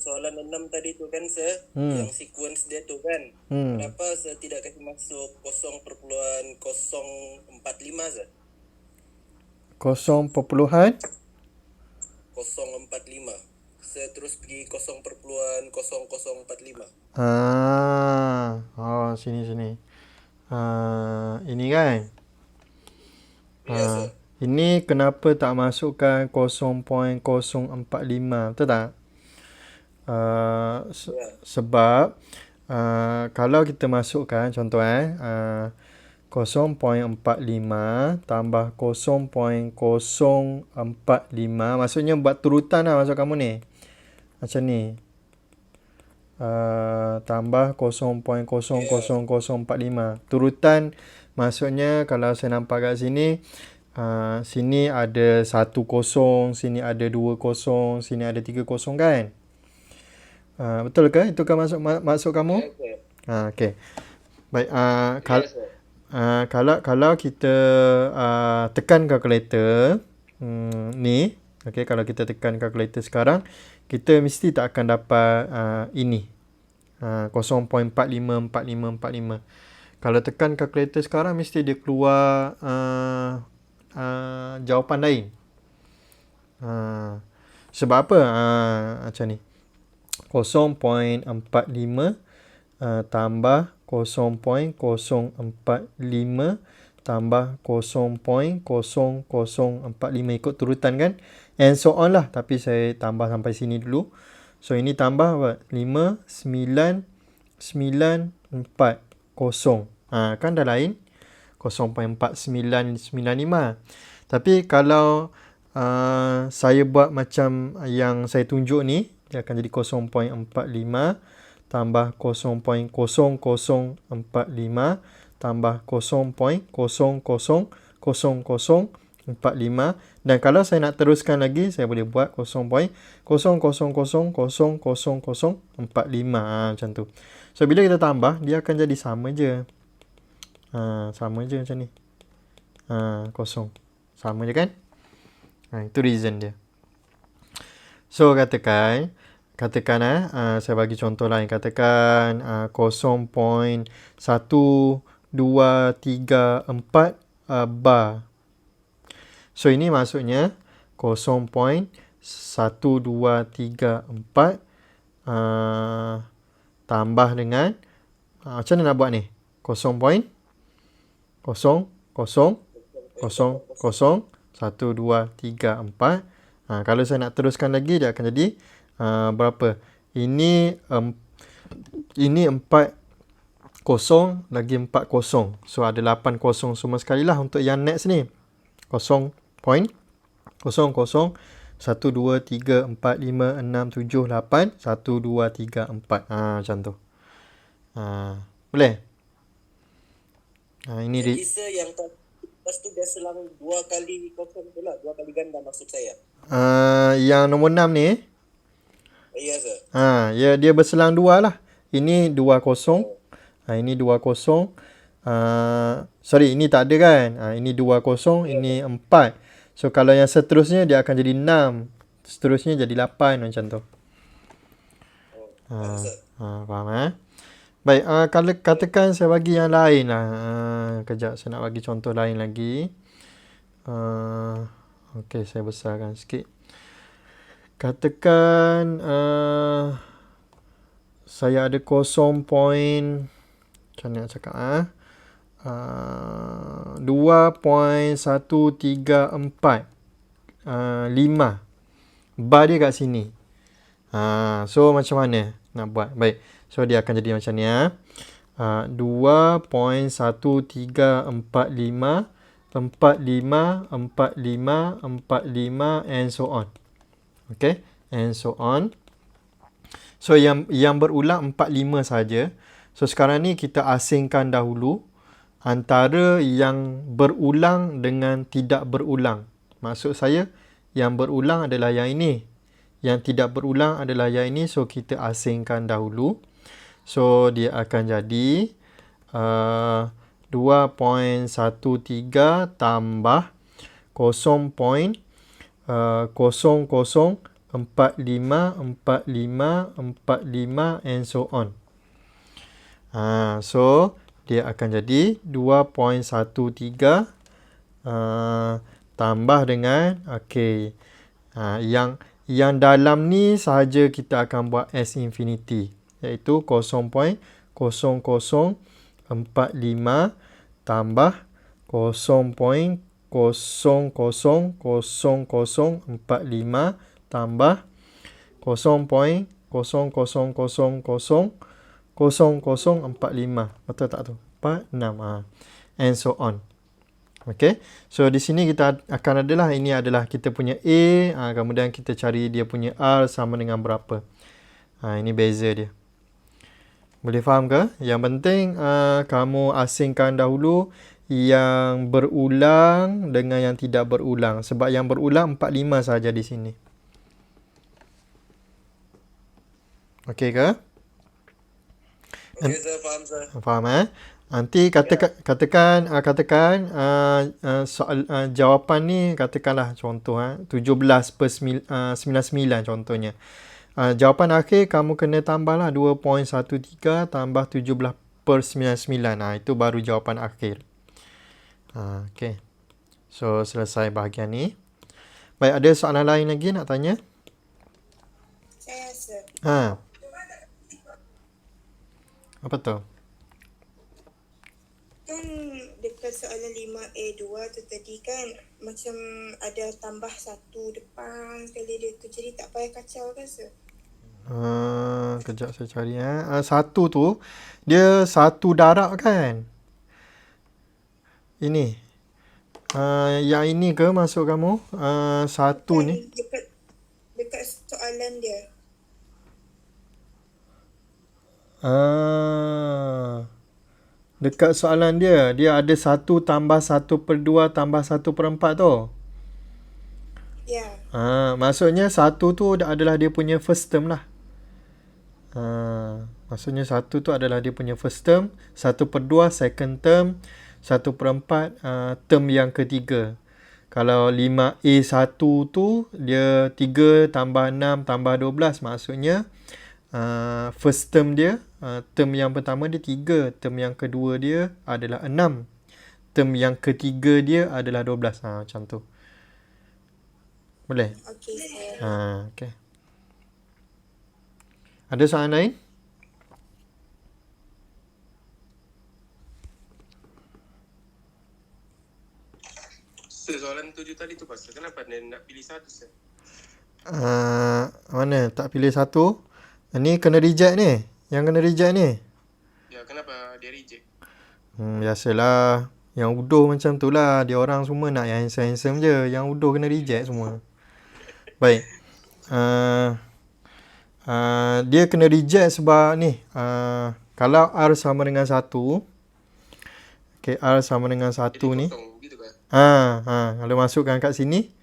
soalan 6 tadi tu kan Sir, yang sequence dia tu kan, kenapa Sir tidak kasi masuk 0.045 Sir?
0.045.
Sir terus pergi 0.0045.
Sini. Ini kan?
Ya Sir.
Ini kenapa tak masukkan 0.045, betul tak? Sebab kalau kita masukkan contoh 0.45 tambah 0.045, maksudnya buat turutan lah maksud kamu ni. Macam ni. Tambah 0.00045. Turutan maksudnya kalau saya nampak kat sini, sini ada 1 0, sini ada 2 0, sini ada 3 0 kan? Betul ke? Itu kan maksud kamu? Okey. Baik, kalau kita tekan kalkulator ni, okey, kalau kita tekan kalkulator sekarang, kita mesti tak akan dapat ini. 0.454545. Kalau tekan kalkulator sekarang, mesti dia keluar jawapan lain. Sebab apa? Macam ni. 0.45 tambah 0.045 tambah 0.0045, ikut turutan kan? And so on lah. Tapi saya tambah sampai sini dulu. So ini tambah apa? 59940. Kan dah lain. 0.4995. Tapi kalau saya buat macam yang saya tunjuk ni, dia akan jadi 0.45 tambah 0.0045 tambah 0.000045. Dan kalau saya nak teruskan lagi, saya boleh buat 0.000045. Macam tu. So bila kita tambah, dia akan jadi sama je. Sama je macam ni. Kosong. Sama je kan? Itu reason dia. So katakan saya bagi contoh lain. Katakan 0.1234 bar. So ini maksudnya 0.1234 tambah dengan macam mana nak buat ni? 0.00001234. Kalau saya nak teruskan lagi, dia akan jadi berapa? Ini 4 kosong lagi 4 kosong. So ada 8 kosong semua sekali lah untuk yang next ni. 0.0012345678 1234. Macam tu. Boleh? Ini
Jadi sir, yang lepas tu dia selang 2 kali kosong tu lah, 2 kali ganda maksud saya.
yang nombor 6 ni,
Ya sir.
dia berselang 2 lah. Ini 2 kosong. Ini 2 kosong. Sorry, ini tak ada kan. Ini 2 kosong, ini 4. So kalau yang seterusnya dia akan jadi 6. Seterusnya jadi 8 macam tu. Faham Baik, kalau katakan saya bagi yang lain lah. Kejap, saya nak bagi contoh lain lagi. Okey, saya besarkan sikit. Katakan saya ada 0. Macam mana nak cakap? 2.134 5. Bar dia kat sini. So macam mana nak buat? Baik. So dia akan jadi macam ni 2.1345 45 45 45 and so on. Okay, and so on. So yang berulang 45 saja. So sekarang ni kita asingkan dahulu antara yang berulang dengan tidak berulang. Maksud saya, yang berulang adalah yang ini. Yang tidak berulang adalah yang ini. So kita asingkan dahulu. So dia akan jadi 2.13 tambah 0.0045 45 and so on. So dia akan jadi 2.13 tambah dengan yang dalam ni sahaja kita akan buat S infinity, iaitu 0.0045 tambah 0.000045 tambah 0.000045. Betul tak tu? 4, 6. And so on. Okay. So di sini kita akan adalah, ini adalah kita punya A. Kemudian kita cari dia punya R sama dengan berapa. Ini beza dia. Boleh faham ke? Yang penting kamu asingkan dahulu yang berulang dengan yang tidak berulang. Sebab yang berulang 45 saja di sini. Okey ke?
Okey sir, faham sir.
Faham Nanti katakan soal jawapan ni, katakanlah contoh 17/99 contohnya. Jawapan akhir kamu kena tambahlah 2.13 tambah 17/99. Itu baru jawapan akhir. Okey. So selesai bahagian ni. Baik, ada soalan lain lagi nak tanya?
Saya sir.
Apa tu?
Kan dekat soalan 5A2 tu tadi kan macam ada tambah 1 depan sekali dia tu. Jadi tak payah kacau kan sir?
Kejap saya cari satu tu dia satu darab kan? Ini. Yang ini ke masuk kamu? Satu
Kan
ni.
dekat soalan dia.
Dekat soalan dia ada 1 tambah 1/2 tambah 1/4 tu.
Ya.
Maksudnya 1 tu adalah dia punya first term lah. Maksudnya 1 tu adalah dia punya first term, 1/2 second term, 1/4 term yang ketiga. Kalau 5A1 tu dia 3 tambah 6 tambah 12, maksudnya first term dia, term yang pertama dia 3, term yang kedua dia adalah 6, term yang ketiga dia adalah 12. Macam tu. Boleh?
Okey, sir.
Okay. Ada soalan lain?
Sir, soalan 7 tadi tu pasal kenapa dia nak pilih satu, sir?
Mana? Tak pilih satu. Ni kena reject ni. Yang kena reject ni.
Ya, kenapa dia reject?
Biasalah. Yang uduh macam tu lah. Dia orang semua nak yang handsome-handsome je. Yang uduh kena reject semua. Baik. Dia kena reject sebab ni. Kalau R sama dengan 1. Okay, R sama dengan 1
Jadi
ni.
kosong, gitu kan?
Kalau masukkan kat sini,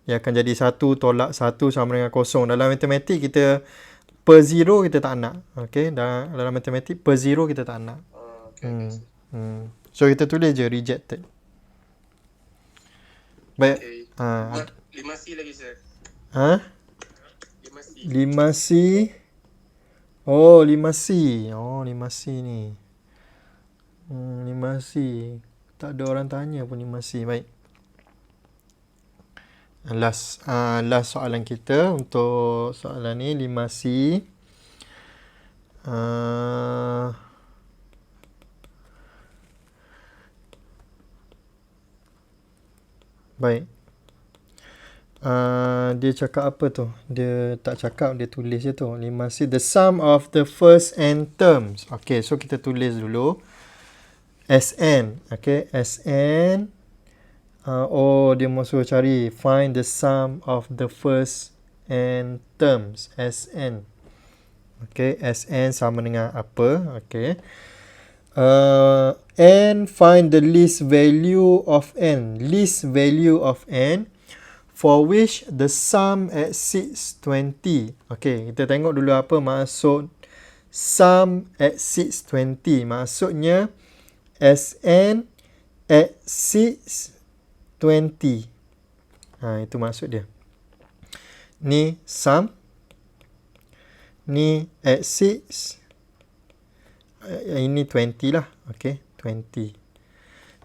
dia akan jadi 1 tolak 1 sama dengan kosong. Dalam matematik kita per zero kita tak nak. Okay, dalam matematik per zero kita tak nak.
Okay, sir.
So kita tulis je rejected. Baik.
Okay. 5C lagi, sir. 5C.
5C. Oh, 5C. Oh, 5C ni. 5C. Tak ada orang tanya pun 5C. Baik. Last soalan kita untuk soalan ni 5C. Baik. Dia cakap apa tu? Dia tak cakap, dia tulis je tu. 5C. The sum of the first n terms. Okay, so kita tulis dulu. Sn. Okay, Sn. Dia mau suruh cari. Find the sum of the first n terms. Sn. Okay, Sn sama dengan apa? Okay. N, find the least value of n. Least value of n for which the sum exceeds 20. Okay, kita tengok dulu apa maksud sum exceeds 20. Maksudnya Sn exceeds 20. Itu maksud dia. Ni sum. Ni exceeds. Ini 20 lah. Okay, 20.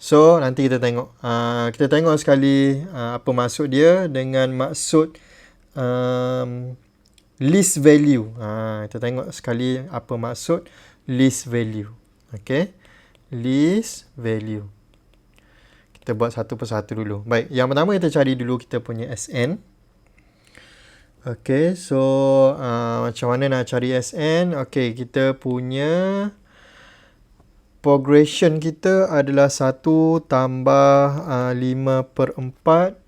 So, nanti kita tengok. Kita tengok sekali apa maksud dia dengan maksud least value. Kita tengok sekali apa maksud least value. Okay. Least value. Kita buat satu persatu dulu. Baik, yang pertama kita cari dulu kita punya Sn. Okay, so macam mana nak cari Sn? Okay, kita punya progression kita adalah 1 tambah 5/4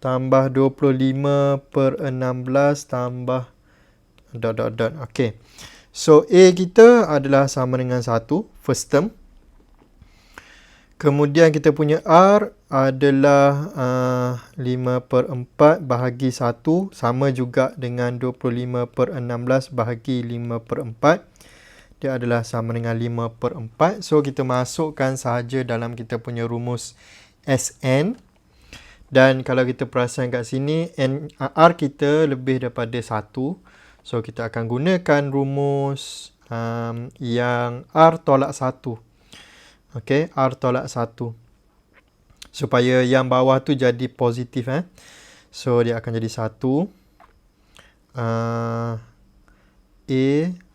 tambah 25/16 tambah ... Okay. So, A kita adalah sama dengan 1, first term. Kemudian kita punya R adalah 5/4 bahagi 1. Sama juga dengan 25/16 bahagi 5/4. Dia adalah sama dengan 5/4. So, kita masukkan sahaja dalam kita punya rumus Sn. Dan kalau kita perasan kat sini, R kita lebih daripada 1. So, kita akan gunakan rumus yang R tolak 1. Okay, R tolak 1. Supaya yang bawah tu jadi positif. So, dia akan jadi 1.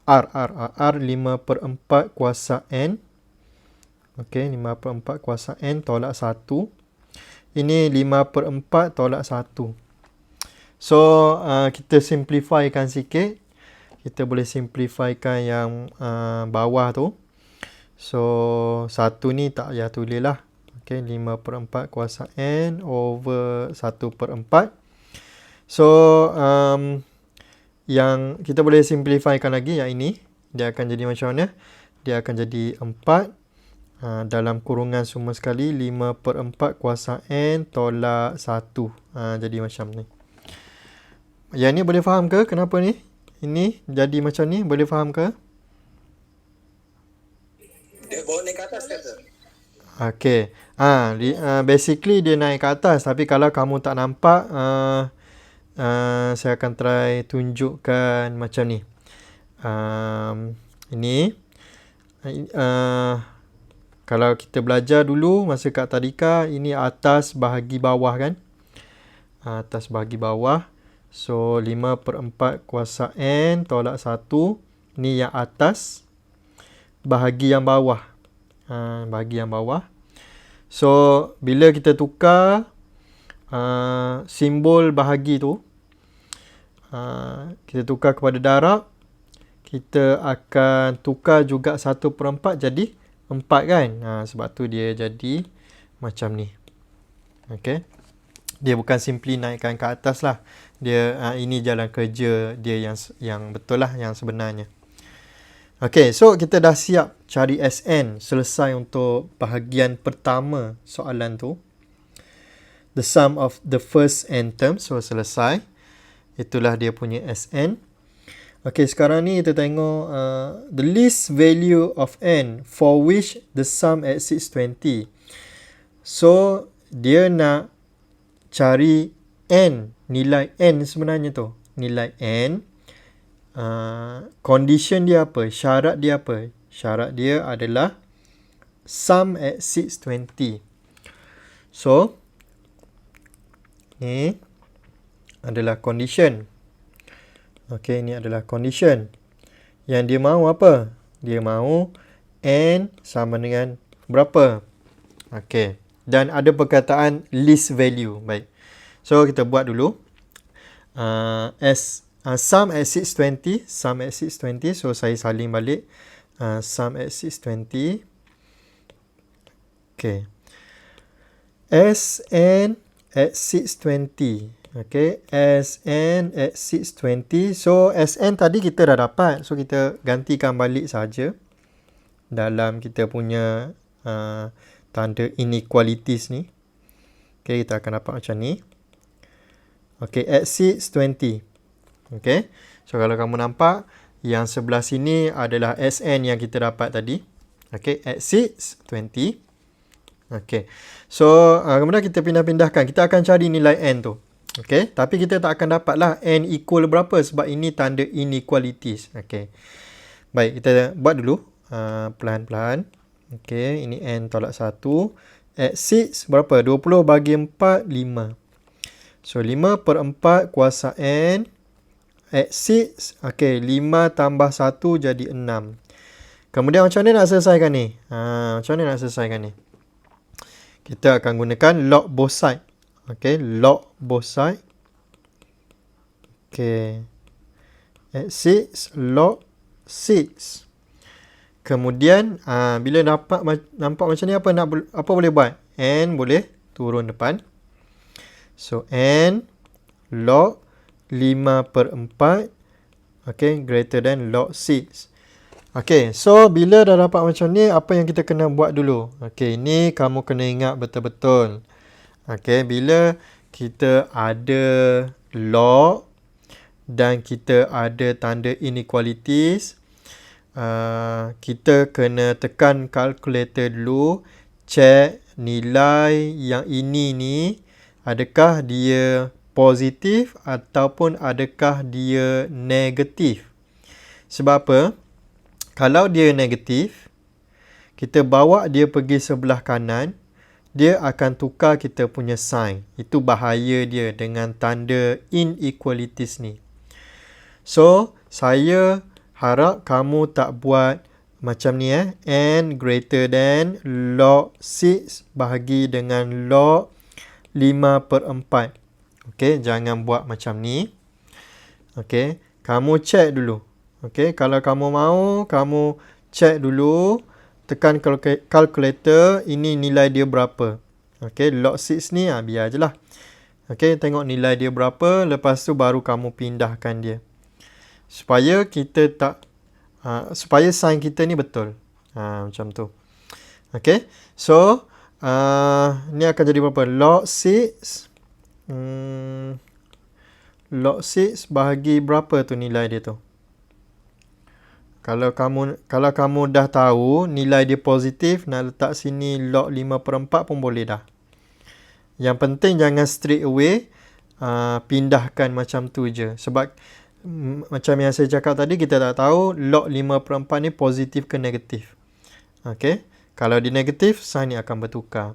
R 5/4 kuasa N. Okay, 5/4 kuasa N tolak 1. Ini 5/4 tolak 1. So, kita simplifykan sikit. Kita boleh simplifykan yang bawah tu. So, 1 ni tak payah tulis lah. Okay, 5/4 kuasa N over 1/4. So, yang kita boleh simplifykan lagi yang ini. Dia akan jadi macam mana? Dia akan jadi 4 dalam kurungan semua sekali 5/4 kuasa N tolak 1. Jadi macam ni. Yang ni boleh faham ke? Kenapa ni? Ini jadi macam ni. Boleh faham ke?
Dia bawa naik ke atas kata.
Okay. Basically dia naik ke atas. Tapi kalau kamu tak nampak, saya akan try tunjukkan macam ni. Ini. Kalau kita belajar dulu masa kat tadika, ini atas bahagi bawah kan. atas bahagi bawah. So 5/4 kuasa N tolak 1. Ni yang atas, bahagi yang bawah. Bahagi yang bawah. So bila kita tukar simbol bahagi tu, kita tukar kepada darab, kita akan tukar juga 1/4 jadi 4 kan. Sebab tu dia jadi macam ni. Okay. Dia bukan simply naikkan ke atas lah. Dia ini jalan kerja dia yang betul lah, yang sebenarnya. Okay, so kita dah siap cari SN. Selesai untuk bahagian pertama soalan tu. The sum of the first n term. So selesai. Itulah dia punya SN. Okay, sekarang ni kita tengok the least value of n for which the sum exceeds 20. So dia nak cari n, nilai n sebenarnya tu. Nilai n. Condition dia apa? Syarat dia apa? Syarat dia adalah sum exceeds 20. So, ni adalah condition. Okay, ni adalah condition. Yang dia mahu apa? Dia mahu n sama dengan berapa? Okay. Dan ada perkataan least value. Baik. So, kita buat dulu. Sum exceeds 20. Sum exceeds 20. So, saya salin balik. Sum exceeds 20. Okay. Sn exceeds 20. Okay. Sn exceeds 20. So, Sn tadi kita dah dapat. So, kita gantikan balik saja dalam kita punya tanda inequalities ni. Okay, kita akan dapat macam ni. Okay, exceeds 20. Okay, so kalau kamu nampak, yang sebelah sini adalah Sn yang kita dapat tadi. Okay, exceeds 20. Okay, so kemudian kita pindah-pindahkan. Kita akan cari nilai n tu. Okay, tapi kita tak akan dapat lah n equal berapa sebab ini tanda inequalities. Okay, baik, kita buat dulu pelan-pelan. Okay, ini n tolak 1. Exceeds berapa? 20 bagi 4, 5. So, 5/4 kuasa n. Exceeds, okay, 5 tambah 1 jadi 6. Kemudian macam mana nak selesaikan ni? Macam mana nak selesaikan ni? Kita akan gunakan log both side. Okay, log both side. Okay. Exceeds log 6. Kemudian bila nampak macam ni, apa boleh buat? N boleh turun depan. So n log 5/4 okay, greater than log 6. Okay, so bila dah dapat macam ni, apa yang kita kena buat dulu? Okay, ni kamu kena ingat betul-betul. Okay, bila kita ada log dan kita ada tanda inequalities, kita kena tekan kalkulator dulu, check nilai yang ini ni adakah dia positif ataupun adakah dia negatif. Sebab apa? Kalau dia negatif, kita bawa dia pergi sebelah kanan, dia akan tukar kita punya sign. Itu bahaya dia dengan tanda inequalities ni. So, saya harap kamu tak buat macam ni n greater than log 6 bahagi dengan log 5/4. Okey, jangan buat macam ni. Okey, kamu check dulu. Okey, kalau kamu mahu, kamu check dulu, tekan kalkulator, ini nilai dia berapa. Okey, log 6 ni biar je lah. Okey, tengok nilai dia berapa, lepas tu baru kamu pindahkan dia. Supaya kita tak supaya sign kita ni betul. Macam tu. Okay. So, ni akan jadi berapa? Log 6. Log 6 bahagi berapa tu nilai dia tu? Kalau kamu dah tahu nilai dia positif, nak letak sini log 5/4 pun boleh dah. Yang penting jangan straight away pindahkan macam tu je. Sebab macam yang saya cakap tadi, kita tak tahu log 5/4 ni positif ke negatif. Okay. Kalau dia negatif, sign ni akan bertukar.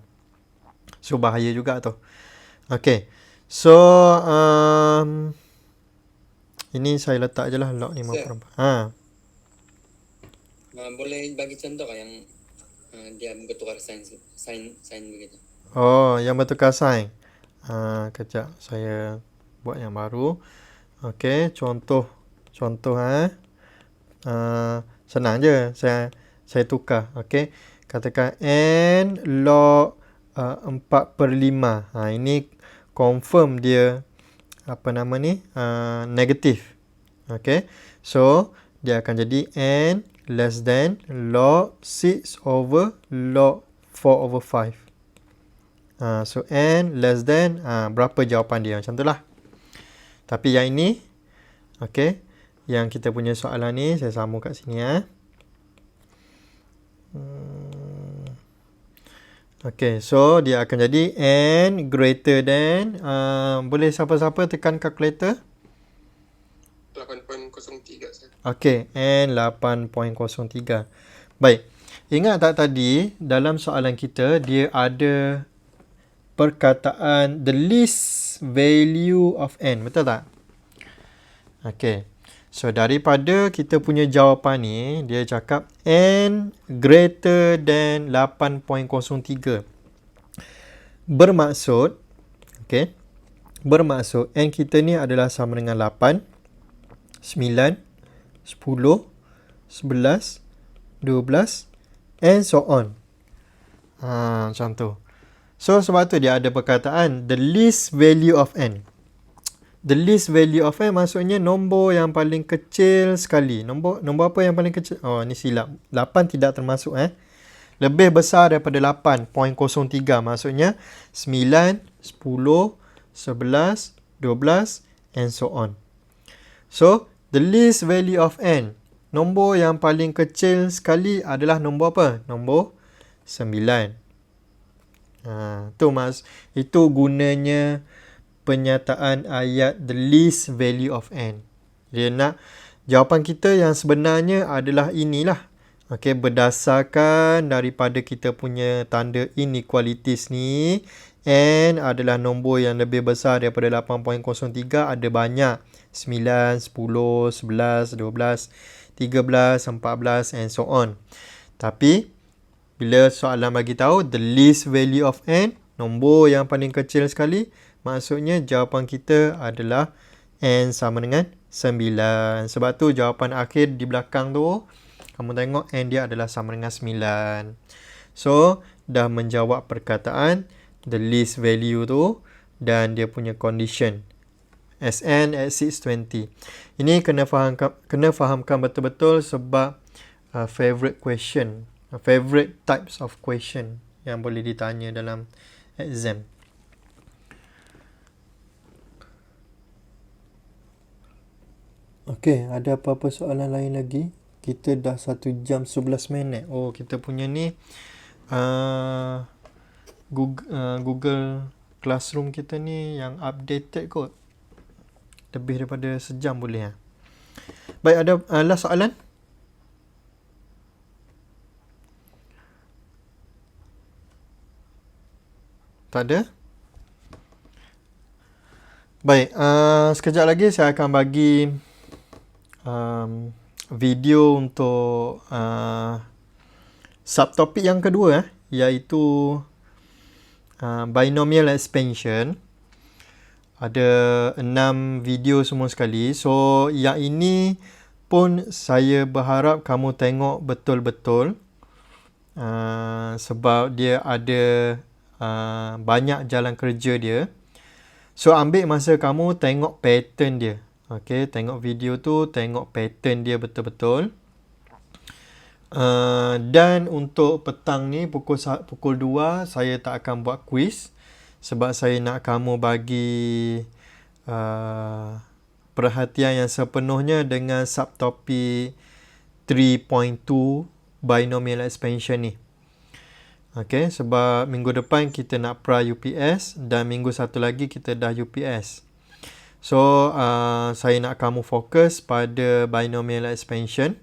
So, bahaya juga tu. Okay. So, ini saya letak je lah log 54.
Boleh bagi contoh kan yang dia bertukar sign begitu.
Oh, yang bertukar sign. Kejap, saya buat yang baru. Okey, contoh. Senang je. Saya tukar. Okey. Katakan n log 4/5. Ini confirm dia negatif. Okey. So, dia akan jadi n less than log 6 over log 4 over 5. So, n less than berapa jawapan dia. Macam tu lah. Tapi yang ini, okey, yang kita punya soalan ni, saya sambung kat sini. Okey, so dia akan jadi n greater than, boleh siapa-siapa tekan kalkulator?
8.03 saya.
Okey, n 8.03. Baik, ingat tak tadi dalam soalan kita, dia ada perkataan the least value of n, betul tak? Okey, so daripada kita punya jawapan ni, dia cakap n greater than 8.03. Bermaksud, okey, bermaksud n kita ni adalah sama dengan 8, 9, 10, 11, 12 and so on. Macam tu. So sebab tu dia ada perkataan the least value of n. The least value of n maksudnya nombor yang paling kecil sekali. Nombor apa yang paling kecil? Oh, ni silap. 8 tidak termasuk. Lebih besar daripada 8.03. Maksudnya 9, 10, 11, 12 and so on. So, the least value of n. Nombor yang paling kecil sekali adalah nombor apa? Nombor 9. Itu gunanya penyataan ayat the least value of n. Dia nak jawapan kita yang sebenarnya adalah inilah. Okey, berdasarkan daripada kita punya tanda inequalities ni, n adalah nombor yang lebih besar daripada 8.03, ada banyak. 9, 10, 11, 12, 13, 14 and so on. Tapi bila soalan bagi tahu the least value of n, nombor yang paling kecil sekali, maksudnya jawapan kita adalah n sama dengan 9. Sebab tu jawapan akhir di belakang tu, kamu tengok n dia adalah sama dengan 9. So, dah menjawab perkataan the least value tu dan dia punya condition. Sn at 620. Ini kena fahamkan betul-betul sebab favorite question, favorite types of question yang boleh ditanya dalam exam. Okey, ada apa-apa soalan lain lagi? Kita dah 1 jam 11 minit. Oh, kita punya ni Google Classroom kita ni yang updated kot. Lebih daripada sejam boleh. Baik, ada last soalan? Tak ada? Baik, sekejap lagi saya akan bagi video untuk subtopik yang kedua, iaitu binomial expansion. Ada 6 video semua sekali. So, yang ini pun saya berharap kamu tengok betul-betul. Sebab dia ada banyak jalan kerja dia. So, ambil masa kamu tengok pattern dia. Okay, tengok video tu, tengok pattern dia betul-betul. Dan untuk petang ni, pukul 2, saya tak akan buat quiz. Sebab saya nak kamu bagi perhatian yang sepenuhnya dengan subtopik 3.2 binomial expansion ni. Okay, sebab minggu depan kita nak pra UPS dan minggu satu lagi kita dah UPS. So, saya nak kamu fokus pada binomial expansion,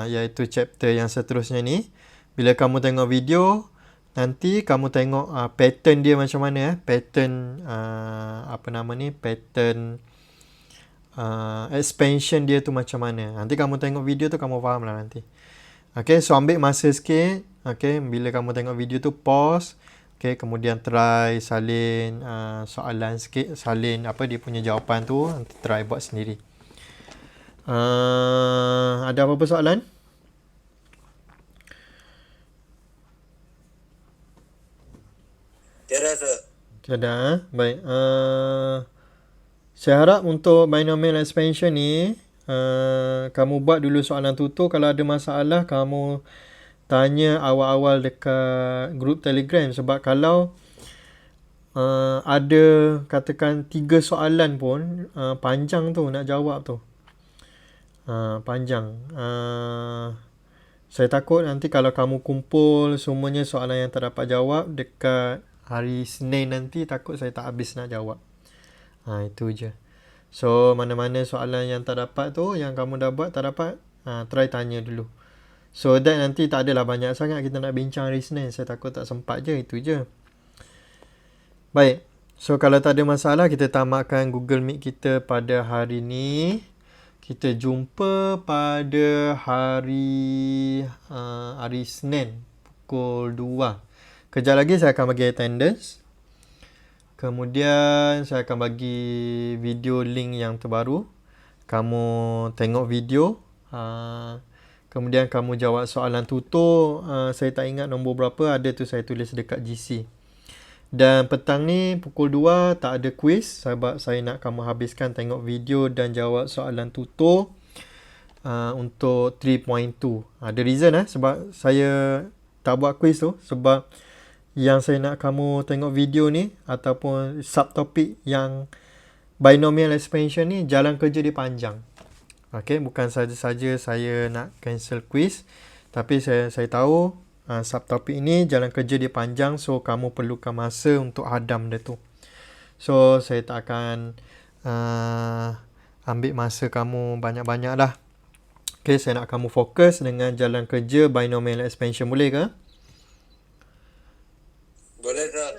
iaitu chapter yang seterusnya ni. Bila kamu tengok video, nanti kamu tengok pattern dia macam mana pattern pattern expansion dia tu macam mana. Nanti kamu tengok video tu kamu faham lah nanti. Okay, so ambil masa sikit. Okay, bila kamu tengok video tu pause. Okay, kemudian try salin soalan sikit, salin apa dia punya jawapan tu, nanti try buat sendiri. Ada apa-apa soalan?
Tiada, sir.
Tiada. Baik. Saya harap untuk binomial expansion ni kamu buat dulu soalan tutur. Kalau ada masalah kamu tanya awal-awal dekat grup Telegram. Sebab kalau ada katakan 3 soalan pun panjang tu nak jawab tu. Panjang. Saya takut nanti kalau kamu kumpul semuanya soalan yang tak dapat jawab dekat hari Senin nanti, takut saya tak habis nak jawab. Itu je. So mana-mana soalan yang tak dapat tu, yang kamu dah buat tak dapat, try tanya dulu. So that nanti tak adalah banyak sangat kita nak bincang hari Senin. Saya takut tak sempat je, itu je. Baik. So kalau tak ada masalah, kita tamatkan Google Meet kita pada hari ni. Kita jumpa pada hari Senin pukul 2. Kejap lagi saya akan bagi attendance. Kemudian saya akan bagi video link yang terbaru. Kamu tengok video. Kemudian kamu jawab soalan tutur. Saya tak ingat nombor berapa. Ada tu saya tulis dekat GC. Dan petang ni pukul 2 tak ada quiz. Sebab saya nak kamu habiskan tengok video dan jawab soalan tutur untuk 3.2. Ada reason sebab saya tak buat quiz tu. Sebab yang saya nak kamu tengok video ni ataupun subtopik yang binomial expansion ni, jalan kerja dia panjang. Okay, bukan saja-saja saya nak cancel quiz, tapi saya tahu subtopik ni jalan kerja dia panjang, so kamu perlukan masa untuk hadam dia tu. So saya tak akan ambil masa kamu banyak-banyak lah. Okay, saya nak kamu fokus dengan jalan kerja binomial expansion. Boleh ke?
Boleh, sir.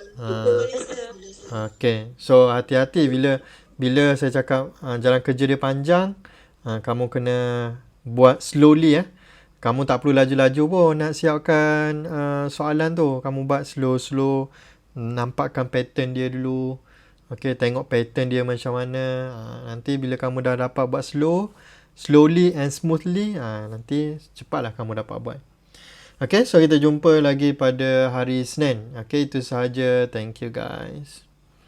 Okay, so hati-hati bila saya cakap jalan kerja dia panjang, kamu kena buat slowly. Kamu tak perlu laju-laju pun nak siapkan soalan tu. Kamu buat slow-slow, nampakkan pattern dia dulu. Okay, tengok pattern dia macam mana. Nanti bila kamu dah dapat buat slowly and smoothly, nanti cepatlah kamu dapat buat. Okay, so kita jumpa lagi pada hari Senin. Okay, itu sahaja. Thank you guys.